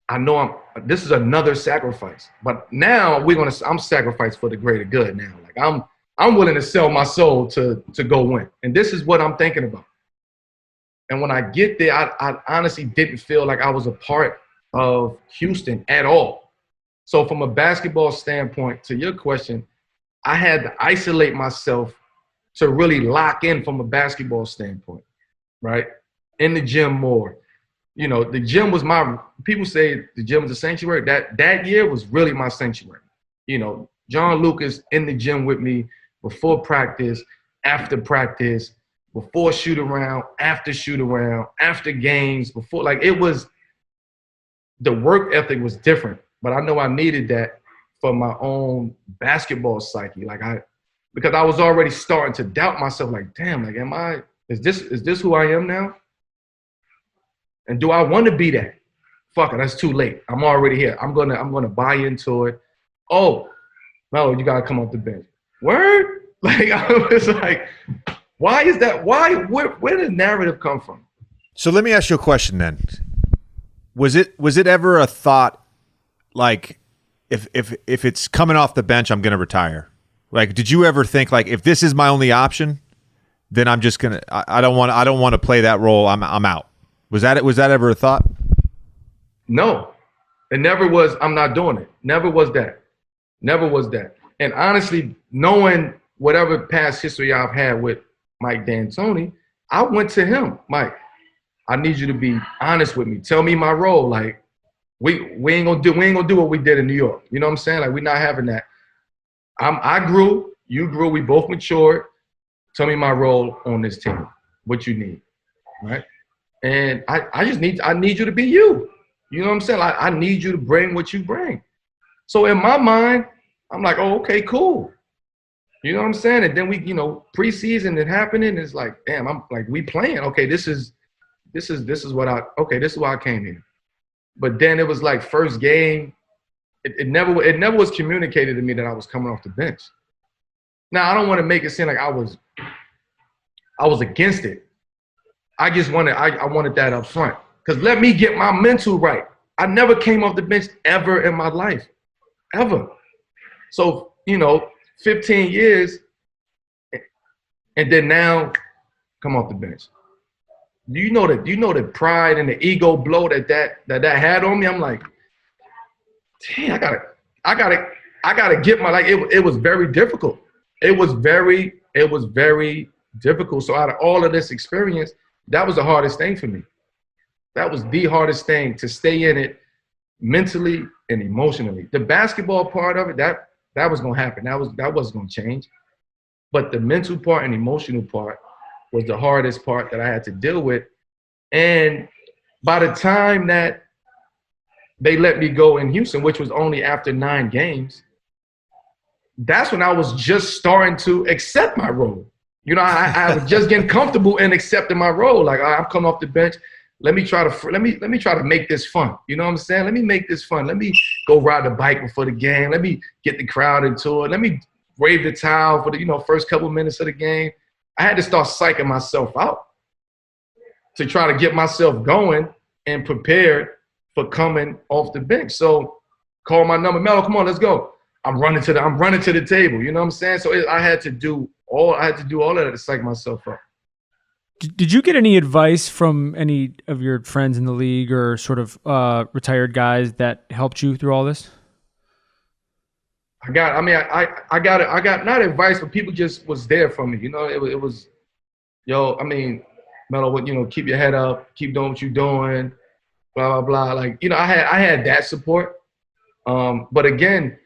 I know this is another sacrifice. But now I'm sacrificed for the greater good now. Like I'm willing to sell my soul to go win. And this is what I'm thinking about. And when I get there, I honestly didn't feel like I was a part of Houston at all. So from a basketball standpoint, to your question, I had to isolate myself to really lock in from a basketball standpoint, right? In the gym more. You know, the gym was people say the gym was a sanctuary. That year was really my sanctuary. You know, John Lucas in the gym with me before practice, after practice, before shoot around, after games, it was, the work ethic was different. But I know I needed that for my own basketball psyche. Because I was already starting to doubt myself, like, damn, like, is this who I am now? And do I want to be that? Fuck it, that's too late. I'm already here. I'm gonna buy into it. Oh, no, you gotta come off the bench. Word? Like, I was like, why is that? Where did the narrative come from? So let me ask you a question then. Was it ever a thought, like, if it's coming off the bench, I'm gonna retire? Like, did you ever think, like, if this is my only option, then I'm just gonna I don't want to play that role. I'm out. Was that ever a thought? No, it never was. I'm not doing it. Never was that. And honestly, knowing whatever past history I've had with Mike D'Antoni, I went to him. Mike, I need you to be honest with me. Tell me my role. Like, we ain't gonna do what we did in New York. You know what I'm saying? Like, we're not having that. I grew, you grew, we both matured. Tell me my role on this team. What you need, right? And I need you to be you. You know what I'm saying? I need you to bring what you bring. So in my mind, I'm like, oh, okay, cool. You know what I'm saying? And then we, preseason it happening. It's like, damn, I'm like, we playing. Okay, this is why I came here. But then it was like first game, it never was communicated to me that I was coming off the bench. Now I don't want to make it seem like I was against it. I just wanted that up front. Because let me get my mental right. I never came off the bench ever in my life. Ever. So, 15 years, and then now come off the bench. Do you know the pride and the ego blow that had on me? I'm like, dang, I gotta get my, like, it was very difficult. It was very difficult. So out of all of this experience, that was the hardest thing for me. That was the hardest thing, to stay in it mentally and emotionally. The basketball part of it, that was gonna happen. That wasn't gonna change. But the mental part and emotional part was the hardest part that I had to deal with. And by the time that they let me go in Houston, which was only after 9 games, that's when I was just starting to accept my role. I was just getting comfortable in accepting my role. Like, I'm coming off the bench. Let me try to make this fun. You know what I'm saying? Let me make this fun. Let me go ride the bike before the game. Let me get the crowd into it. Let me wave the towel for the first couple minutes of the game. I had to start psyching myself out to try to get myself going and prepared for coming off the bench. So call my number, Melo, come on, let's go. I'm running to the table. You know what I'm saying? So I had to do all of that to psych myself up. Did you get any advice from any of your friends in the league or sort of retired guys that helped you through all this? I got not advice, but people just was there for me. It was, Melo, keep your head up, keep doing what you're doing. blah, blah, blah. Like, you know, I had that support. But again,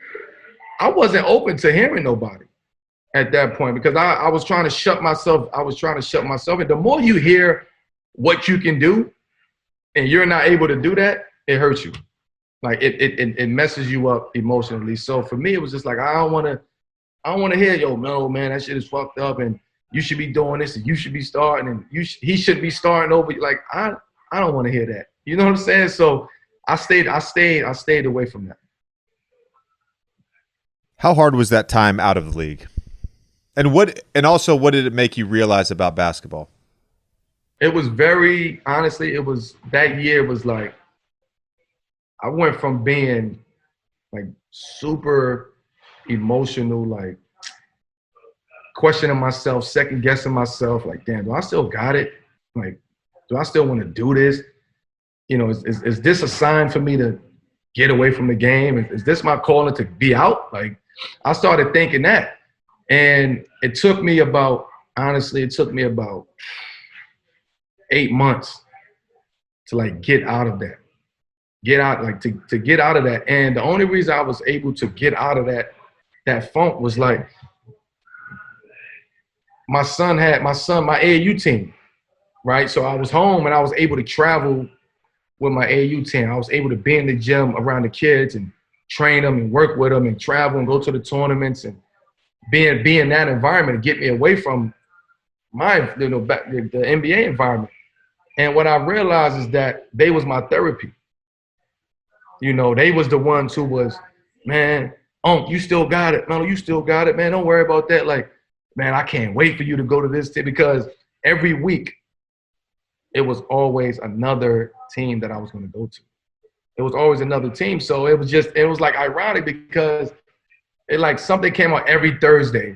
I wasn't open to hearing nobody at that point because I was trying to shut myself. And the more you hear what you can do and you're not able to do that, it hurts you. Like it messes you up emotionally. So for me, it was just like, I don't want to hear, yo, no, man, that shit is fucked up and you should be doing this and you should be starting and he should be starting over. Like, I don't want to hear that. You know what I'm saying? So I stayed away from that. How hard was that time out of the league? And also what did it make you realize about basketball? It was that year was like, I went from being like super emotional, like questioning myself, second guessing myself, like, damn, do I still got it? Like, do I still want to do this? You know, is this a sign for me to get away from the game? Is this my calling to be out? Like, I started thinking that. And it took me about 8 months to like get out of that. To get out of that. And the only reason I was able to get out of that funk was like my AAU team, right? So I was home and I was able to travel with my AAU team. I was able to be in the gym around the kids and train them and work with them and travel and go to the tournaments and be in that environment and get me away from the NBA environment. And what I realized is that they was my therapy. You know, they was the ones who was, man, you still got it. No, you still got it, man. Don't worry about that. Like, man, I can't wait for you to go to this team because every week it was always another team that I was going to go to. It was always another team. So it was like ironic because it like something came out every Thursday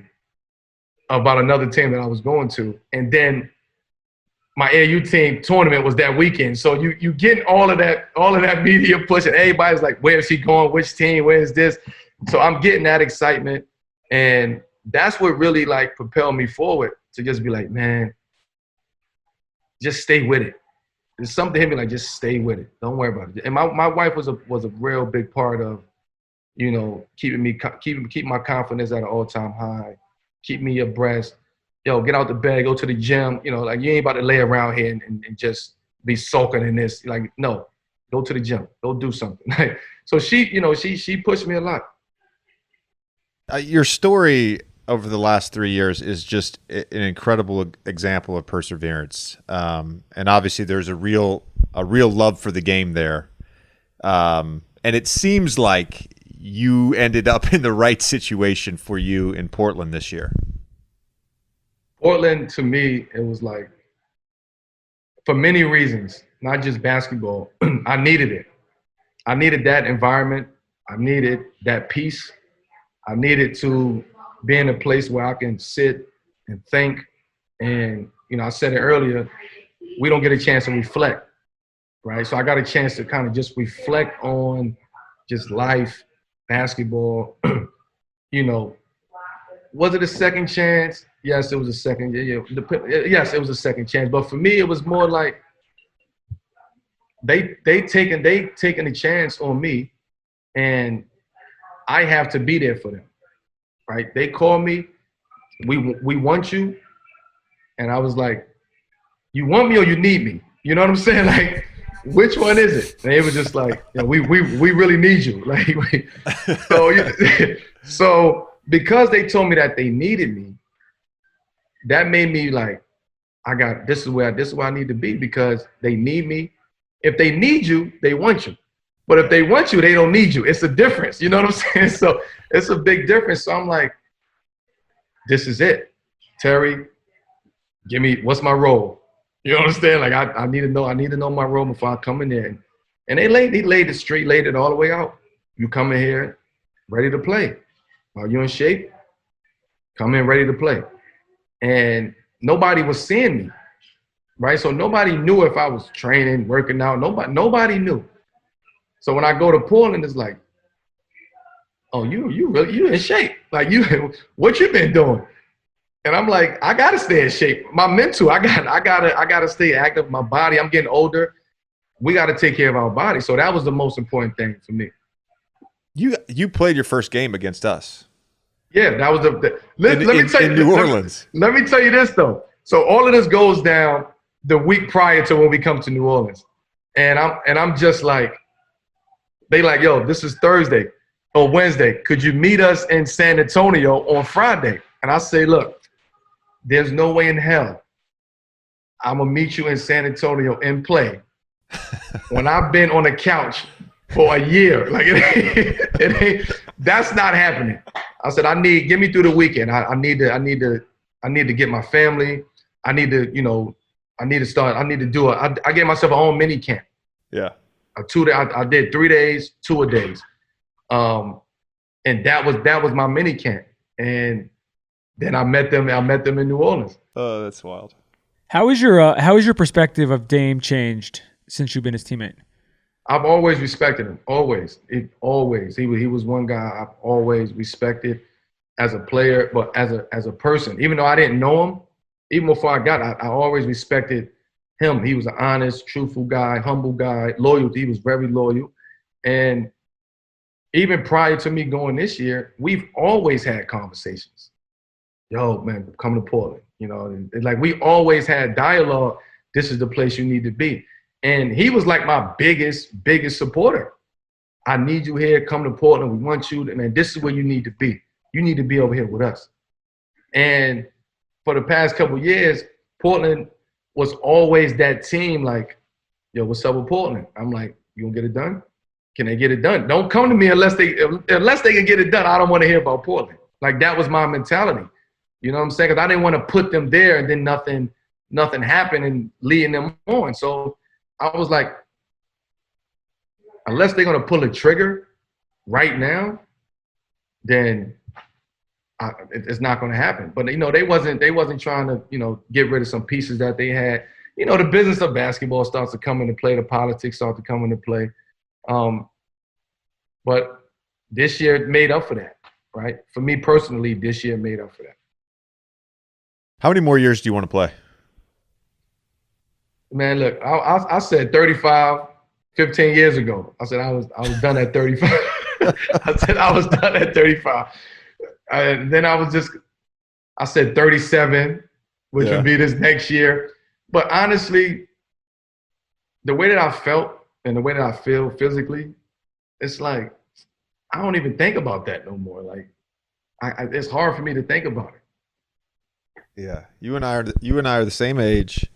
about another team that I was going to. And then my AAU team tournament was that weekend. So you getting all of that media push and everybody's like, where is she going? Which team? Where is this? So I'm getting that excitement. And that's what really like propelled me forward to just be like, man, just stay with it. There's something hit me like, just stay with it. Don't worry about it. And my wife was a real big part of, you know, keep my confidence at an all-time high, keep me abreast. Yo, get out the bed, go to the gym. You know, like you ain't about to lay around here and just be sulking in this. Like, no, go to the gym, go do something. So she pushed me a lot. Your story over the last 3 years is just an incredible example of perseverance. And obviously there's a real love for the game there. And it seems like you ended up in the right situation for you in Portland this year. Portland, to me, it was like, for many reasons, not just basketball, I needed it. I needed that environment. I needed that peace. I needed to be in a place where I can sit and think. And, you know, I said it earlier, we don't get a chance to reflect, right? So I got a chance to kind of just reflect on just life, basketball. You know, was it a second chance? Yes, it was a second. Yes, it was a second chance. But for me, it was more like they taking a chance on me, and I have to be there for them, right? They call me, we want you, and I was like, you want me or you need me? You know what I'm saying? Like, which one is it? And it was just like, you know, we really need you. Like, so because they told me that they needed me, that made me like, this is where I need to be because they need me. If they need you, they want you. But if they want you, they don't need you. It's a difference. You know what I'm saying? So it's a big difference. So I'm like, this is it. Terry, what's my role? You understand? Like I need to know my role before I come in there. And they laid it all the way out. You come in here ready to play. Are you in shape? Come in ready to play. And nobody was seeing me, right? So nobody knew if I was training, working out. Nobody knew. So when I go to Portland, it's like, oh, you in shape. Like what you been doing? And I'm like, I gotta stay in shape. My mental, I gotta stay active. My body, I'm getting older. we got to take care of our body. So that was the most important thing for me. You played your first game against us. Yeah, that was let me tell you, in New Orleans. Let me tell you this though. So all of this goes down the week prior to when we come to New Orleans, and I'm just like, they like, yo, this is Thursday or Wednesday. Could you meet us in San Antonio on Friday? And I say, look, there's no way in hell I'm gonna meet you in San Antonio and play when I've been on the couch for a year. Like it ain't. That's not happening. I said, get me through the weekend. I need to get my family. I need to do I gave myself a own mini camp. Yeah. I did 3 days, 2 days. And that was my mini camp. And then I met them in New Orleans. Oh, that's wild. How is your perspective of Dame changed since you've been his teammate? I've always respected him. Always. He was one guy I've always respected as a player, but as a person. Even though I didn't know him, even before I always respected him. He was an honest, truthful guy, humble guy, loyal. He was very loyal. And even prior to me going this year, we've always had conversations. Yo, man, come to Portland. You know, like we always had dialogue. This is the place you need to be. And he was like my biggest supporter. I need you here. Come to Portland. We want you. Man, this is where you need to be. You need to be over here with us. And for the past couple of years, Portland was always that team like, yo, what's up with Portland? I'm like, you gonna get it done? Can they get it done? Don't come to me unless they can get it done. I don't want to hear about Portland. Like that was my mentality. You know what I'm saying? Because I didn't want to put them there and then nothing happened and leading them on. So I was like, unless they're gonna pull a trigger right now, then it's not gonna happen. But you know, they wasn't trying to get rid of some pieces that they had. You know, the business of basketball starts to come into play. The politics start to come into play. But this year made up for that, right? For me personally, this year made up for that. How many more years do you want to play? Man, look, I said 35, 15 years ago. I said I was done at 35. I said I was done at 35. And then I said 37, which would be this next year. But honestly, the way that I felt and the way that I feel physically, it's like I don't even think about that no more. Like it's hard for me to think about it. Yeah, you and I are the same age.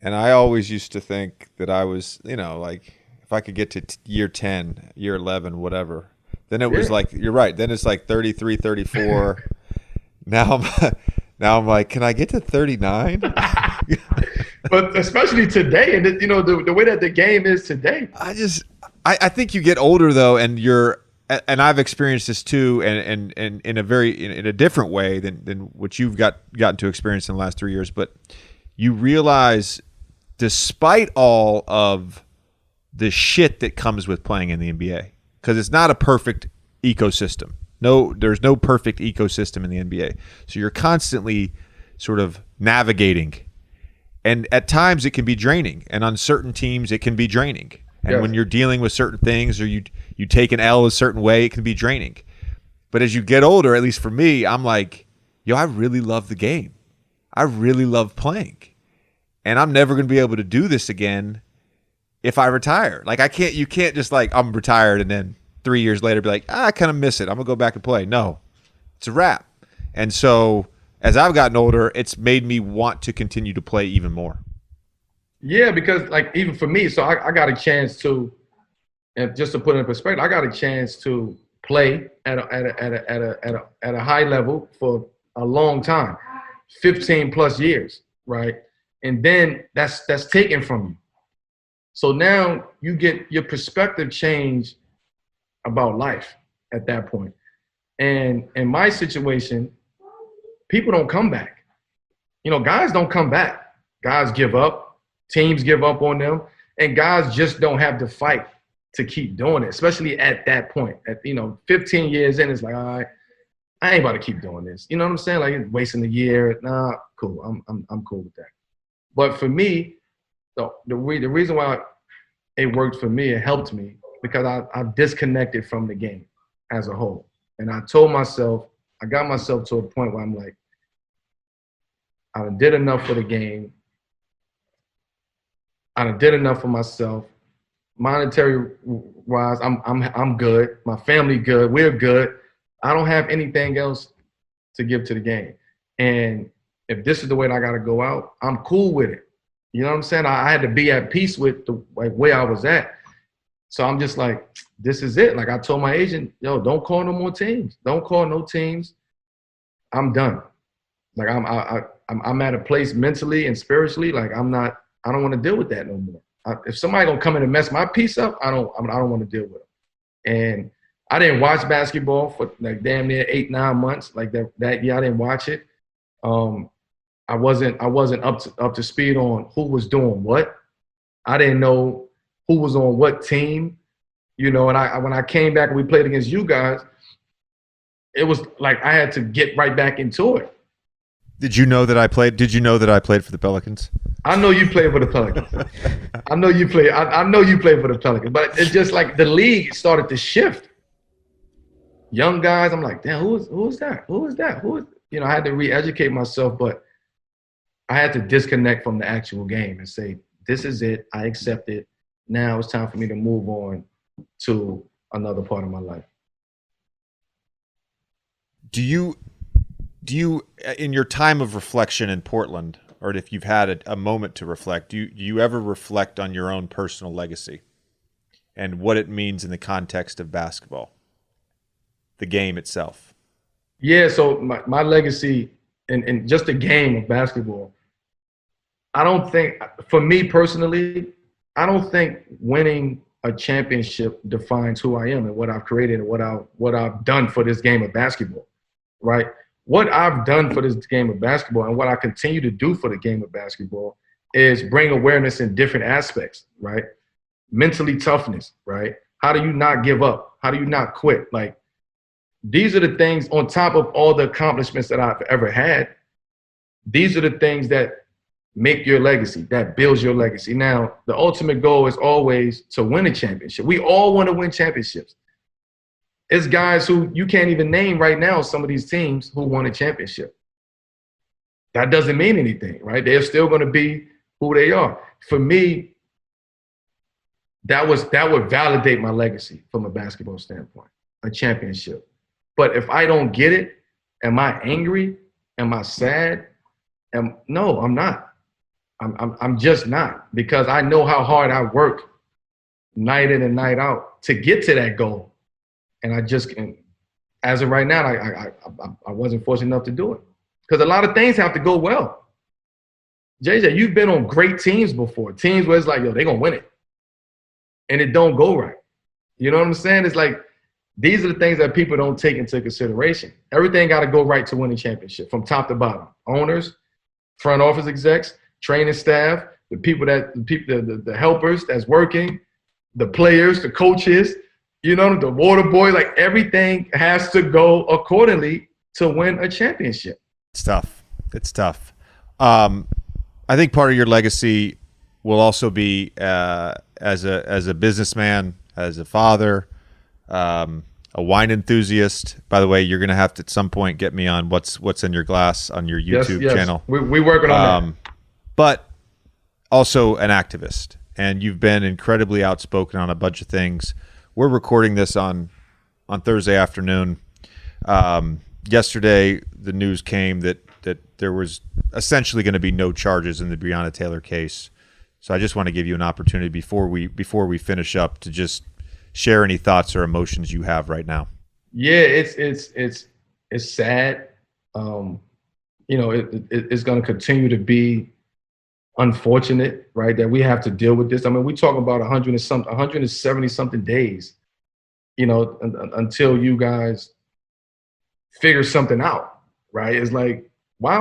And I always used to think that I was, like if I could get to year 10, year 11, whatever, then it was like, you're right. Then it's like 33, 34. Now I'm like, can I get to 39? But especially today, and the way that the game is today. I think you get older though, and and I've experienced this too, and in a different way than what you've gotten to experience in the last 3 years, but you realize, despite all of the shit that comes with playing in the NBA, because it's not a perfect ecosystem. No, there's no perfect ecosystem in the NBA. So you're constantly sort of navigating. And at times it can be draining. And on certain teams it can be draining. And when you're dealing with certain things or you take an L a certain way, it can be draining. But as you get older, at least for me, I'm like, yo, I really love the game. I really love playing. And I'm never going to be able to do this again if I retire. Like you can't just like, I'm retired and then 3 years later be like, I kind of miss it. I'm going to go back and play. No, it's a wrap. And so as I've gotten older, it's made me want to continue to play even more. Yeah, because like even for me, so I got a chance to, and just to put it in perspective, I got a chance to play at a high level for a long time, 15 plus years, right? And then that's taken from you. So now you get your perspective change about life at that point. And in my situation, people don't come back. Guys don't come back. Guys give up. Teams give up on them. And guys just don't have the fight to keep doing it, especially at that point. At 15 years in, it's like, all right, I ain't about to keep doing this. You know what I'm saying? Like wasting a year. Nah, cool. I'm cool with that. But for me, the reason why it worked for me. It helped me because I've disconnected from the game as a whole. And I told myself, I got myself to a point where I'm like, I done did enough for the game. I done did enough for myself. Monetary wise, I'm good. My family good. We're good. I don't have anything else to give to the game. And if this is the way that I got to go out, I'm cool with it. You know what I'm saying? I had to be at peace with the way I was at. So I'm just like, this is it. Like I told my agent, yo, don't call no more teams. Don't call no teams. I'm done. Like I'm at a place mentally and spiritually. Like I don't want to deal with that no more. If somebody gonna come in and mess my piece up, I don't want to deal with it. And I didn't watch basketball for like damn near 8-9 months. Like that year, I didn't watch it. I wasn't up to speed on who was doing what. I didn't know who was on what team, you know. And when I came back and we played against you guys, it was like I had to get right back into it. Did you know that I played? Did you know that I played for the Pelicans? I know you played for the Pelicans. I know you played for the Pelicans. But it's just like the league started to shift. Young guys, I'm like, damn, who is that? Who is that? You know, I had to re-educate myself, but I had to disconnect from the actual game and say, this is it. I accept it. Now it's time for me to move on to another part of my life. Do you, in your time of reflection in Portland, or if you've had a moment to reflect, do you ever reflect on your own personal legacy and what it means in the context of basketball, the game itself? Yeah, so my legacy in just the game of basketball, I don't think, for me personally, I don't think winning a championship defines who I am and what I've created and what I've done for this game of basketball, right? What I've done for this game of basketball and what I continue to do for the game of basketball is bring awareness in different aspects, right? Mentally toughness, right? How do you not give up? How do you not quit? Like, these are the things on top of all the accomplishments that I've ever had. These are the things that make your legacy, that builds your legacy. Now, the ultimate goal is always to win a championship. We all want to win championships. It's guys who you can't even name right now, some of these teams who won a championship. That doesn't mean anything, right? They're still going to be who they are. For me, that would validate my legacy from a basketball standpoint, a championship. But if I don't get it, am I angry? Am I sad? No, I'm not. I'm just not, because I know how hard I work night in and night out to get to that goal. And I just, as of right now, I wasn't fortunate enough to do it. Because a lot of things have to go well. JJ, you've been on great teams before. Teams where it's like, yo, they're going to win it. And it don't go right. You know what I'm saying? It's like, these are the things that people don't take into consideration. Everything got to go right to win a championship from top to bottom. Owners, front office execs, training staff, the helpers that's working, the players, the coaches, you know, the water boy, like everything has to go accordingly to win a championship. It's tough. It's tough. I think part of your legacy will also be as a businessman, as a father, a wine enthusiast. By the way, you're going to have to at some point get me on what's in your glass on your YouTube channel. We working on that. But also an activist, and you've been incredibly outspoken on a bunch of things. We're recording this on Thursday afternoon. Yesterday, the news came that there was essentially going to be no charges in the Breonna Taylor case. So I just want to give you an opportunity before we finish up to just share any thoughts or emotions you have right now. Yeah, it's sad. You know, it's going to continue to be unfortunate, right, that we have to deal with this. I mean, we talk about 170 something days, you know, until you guys figure something out, right? It's like, why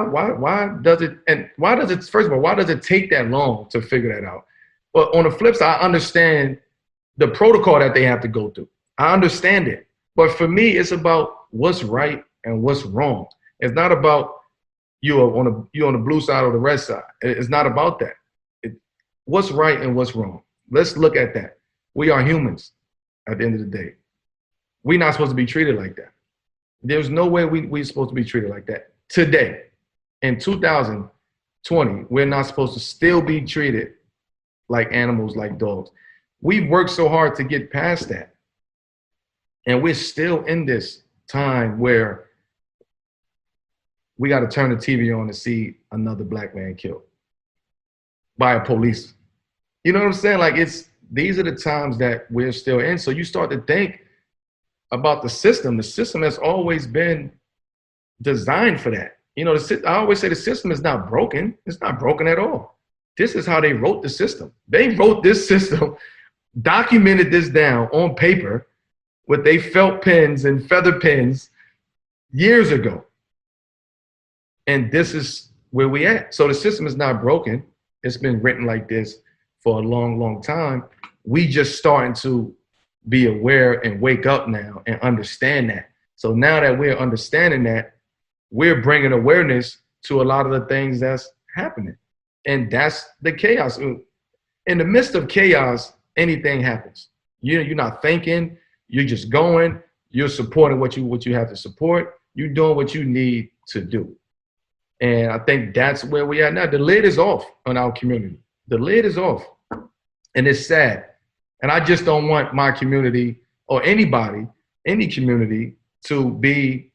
does it, first of all, why does it take that long to figure that out? But on the flip side, I understand the protocol that they have to go through. I understand it. But for me, it's about what's right and what's wrong. It's not about you on the blue side or the red side. It's not about that. What's right and what's wrong. Let's look at that. We are humans at the end of the day. We're not supposed to be treated like that. There's no way we're supposed to be treated like that. Today, in 2020, we're not supposed to still be treated like animals, like dogs. We've worked so hard to get past that. And we're still in this time where we got to turn the TV on to see another black man killed by a police. You know what I'm saying? Like, these are the times that we're still in. So you start to think about the system. The system has always been designed for that. You know, I always say the system is not broken. It's not broken at all. This is how they wrote the system. They wrote this system, documented this down on paper with they felt pens and feather pens years ago. And this is where we at. So the system is not broken. It's been written like this for a long, long time. We just starting to be aware and wake up now and understand that. So now that we're understanding that, we're bringing awareness to a lot of the things that's happening. And that's the chaos. In the midst of chaos, anything happens. You're not thinking, you're just going, you're supporting what you have to support, you're doing what you need to do. And I think that's where we are now. The lid is off on our community. The lid is off. And it's sad. And I just don't want my community or anybody, any community, to be,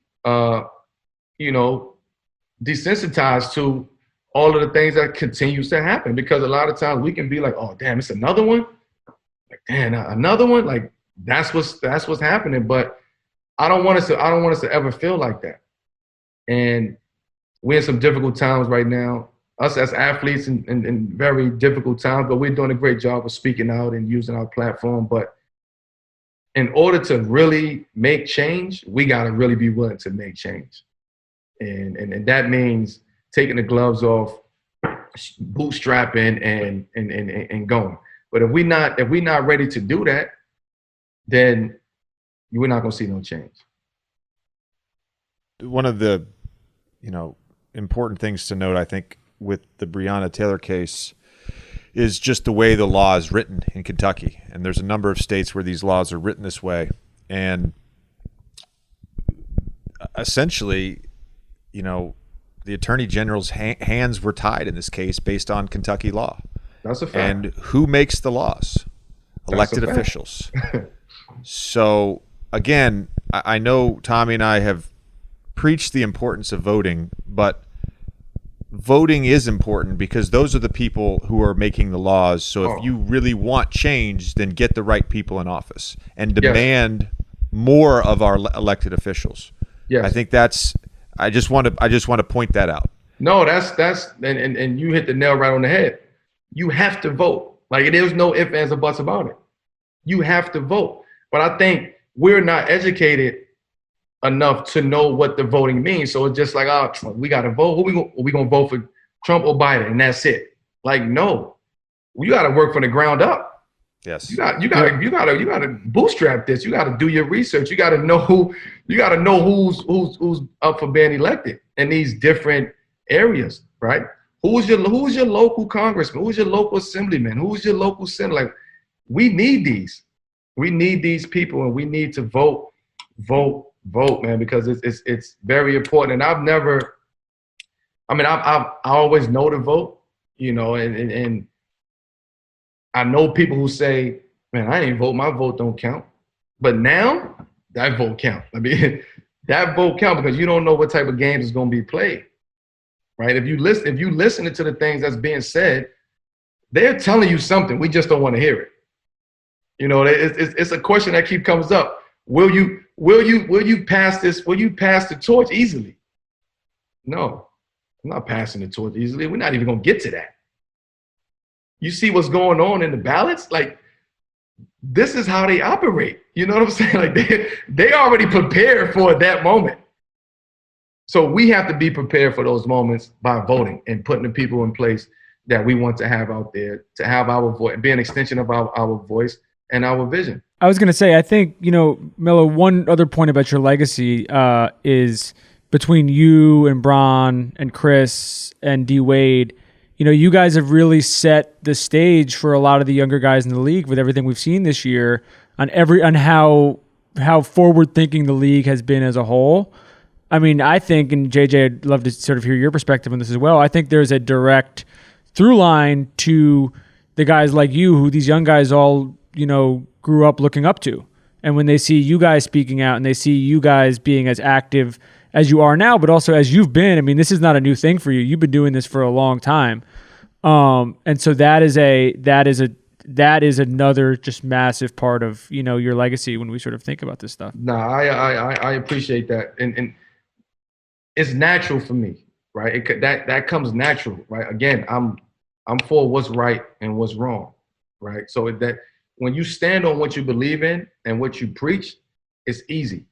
desensitized to all of the things that continues to happen. Because a lot of times we can be like, oh, damn, it's another one. Like, damn, another one. Like, that's what's happening. But I don't want us to ever feel like that. And we're in some difficult times right now. Us as athletes in very difficult times, but we're doing a great job of speaking out and using our platform. But in order to really make change, we got to really be willing to make change. And that means taking the gloves off, bootstrapping and going. But if we're not ready to do that, then we're not going to see no change. One of the, important things to note, I think, with the Breonna Taylor case is just the way the law is written in Kentucky. And there's a number of states where these laws are written this way. And essentially, the Attorney General's hands were tied in this case based on Kentucky law. That's a fact. And who makes the laws? Elected officials. So, again, I know Tommy and I have preached the importance of voting, but voting is important because those are the people who are making the laws. So if you really want change, then get the right people in office and demand more of our elected officials. Yes. I think I just want to point that out. No, that's and you hit the nail right on the head. You have to vote. Like, there's no ifs, ands, or buts about it. You have to vote. But I think we're not educated enough to know what the voting means. So it's just like, we got to vote. Who we gonna vote for, Trump or Biden, and that's it. Like, no, you got to work from the ground up. Yes, you got to bootstrap this. You got to do your research. You got to know who's up for being elected in these different areas, right? Who's your local congressman? Who's your local assemblyman? Who's your local senator? Like, we need these. We need these people, and we need to vote, man, because it's very important. And I always know to vote, and I know people who say, man, I didn't vote, my vote don't count. But now that vote count. I mean, that vote count because you don't know what type of games is going to be played, right? If you listen to the things that's being said, they're telling you something. We just don't want to hear it. It's a question that comes up. Will you pass this? Will you pass the torch easily? No, I'm not passing the torch easily. We're not even going to get to that. You see what's going on in the ballots? Like, this is how they operate. You know what I'm saying? Like, they already prepared for that moment. So we have to be prepared for those moments by voting and putting the people in place that we want to have out there, to have our voice, be an extension of our voice and our vision. I was going to say, I think, Melo, one other point about your legacy is between you and Bron and Chris and D. Wade, you guys have really set the stage for a lot of the younger guys in the league with everything we've seen this year on how forward thinking the league has been as a whole. I mean, I think, and JJ, I'd love to sort of hear your perspective on this as well. I think there's a direct through line to the guys like you, who these young guys all, grew up looking up to. And when they see you guys speaking out and they see you guys being as active as you are now, but also as you've been, I mean, this is not a new thing for you. You've been doing this for a long time. And so that is another just massive part of, your legacy when we sort of think about this stuff. No, I appreciate that. And it's natural for me, right? That comes natural, right? Again, I'm for what's right and what's wrong, right? So that when you stand on what you believe in and what you preach, it's easy.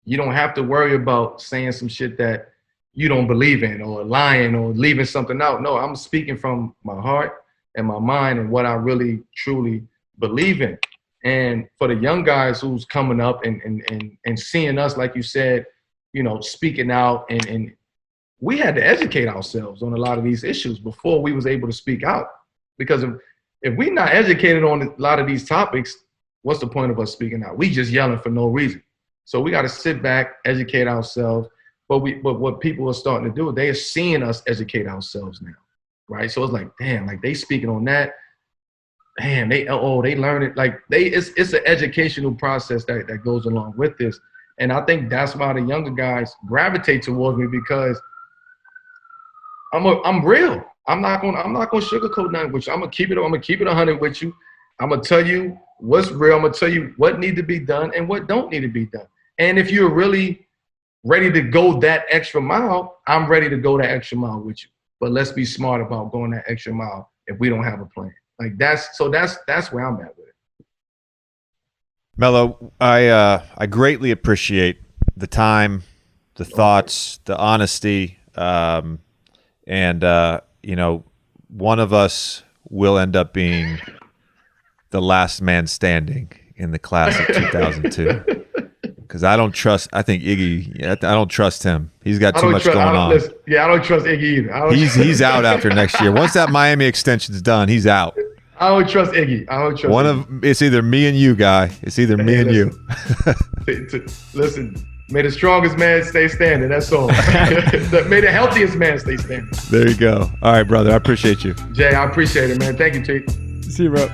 You don't have to worry about saying some shit that you don't believe in or lying or leaving something out. No, I'm speaking from my heart and my mind and what I really, truly believe in. And for the young guys who's coming up and seeing us, like you said, speaking out, and we had to educate ourselves on a lot of these issues before we was able to speak out. Because if we're not educated on a lot of these topics, what's the point of us speaking out? We just yelling for no reason. So we got to sit back, educate ourselves. But what people are starting to do, they are seeing us educate ourselves now, right? So it's like, damn, like they speaking on that. Damn, they learn it. Like it's an educational process that goes along with this. And I think that's why the younger guys gravitate towards me, because I'm real. I'm not gonna sugarcoat nothing with you. I'm gonna keep it 100 with you. I'm gonna tell you what's real. I'm gonna tell you what need to be done and what don't need to be done. And if you're really ready to go that extra mile, I'm ready to go that extra mile with you. But let's be smart about going that extra mile if we don't have a plan. Like that's where I'm at with it. Melo, I greatly appreciate the time, the thoughts, the honesty, and one of us will end up being the last man standing in the class of 2002. Because I think Iggy, I don't trust him. He's got too much going on. I don't trust Iggy either. He's out after next year. Once that Miami extension's done, he's out. I don't trust Iggy. It's either me and you, guy. It's either me and you. Listen, may the strongest man stay standing. That's all. May the healthiest man stay standing. There you go. All right, brother. I appreciate you. Jay, I appreciate it, man. Thank you, T. See you, bro.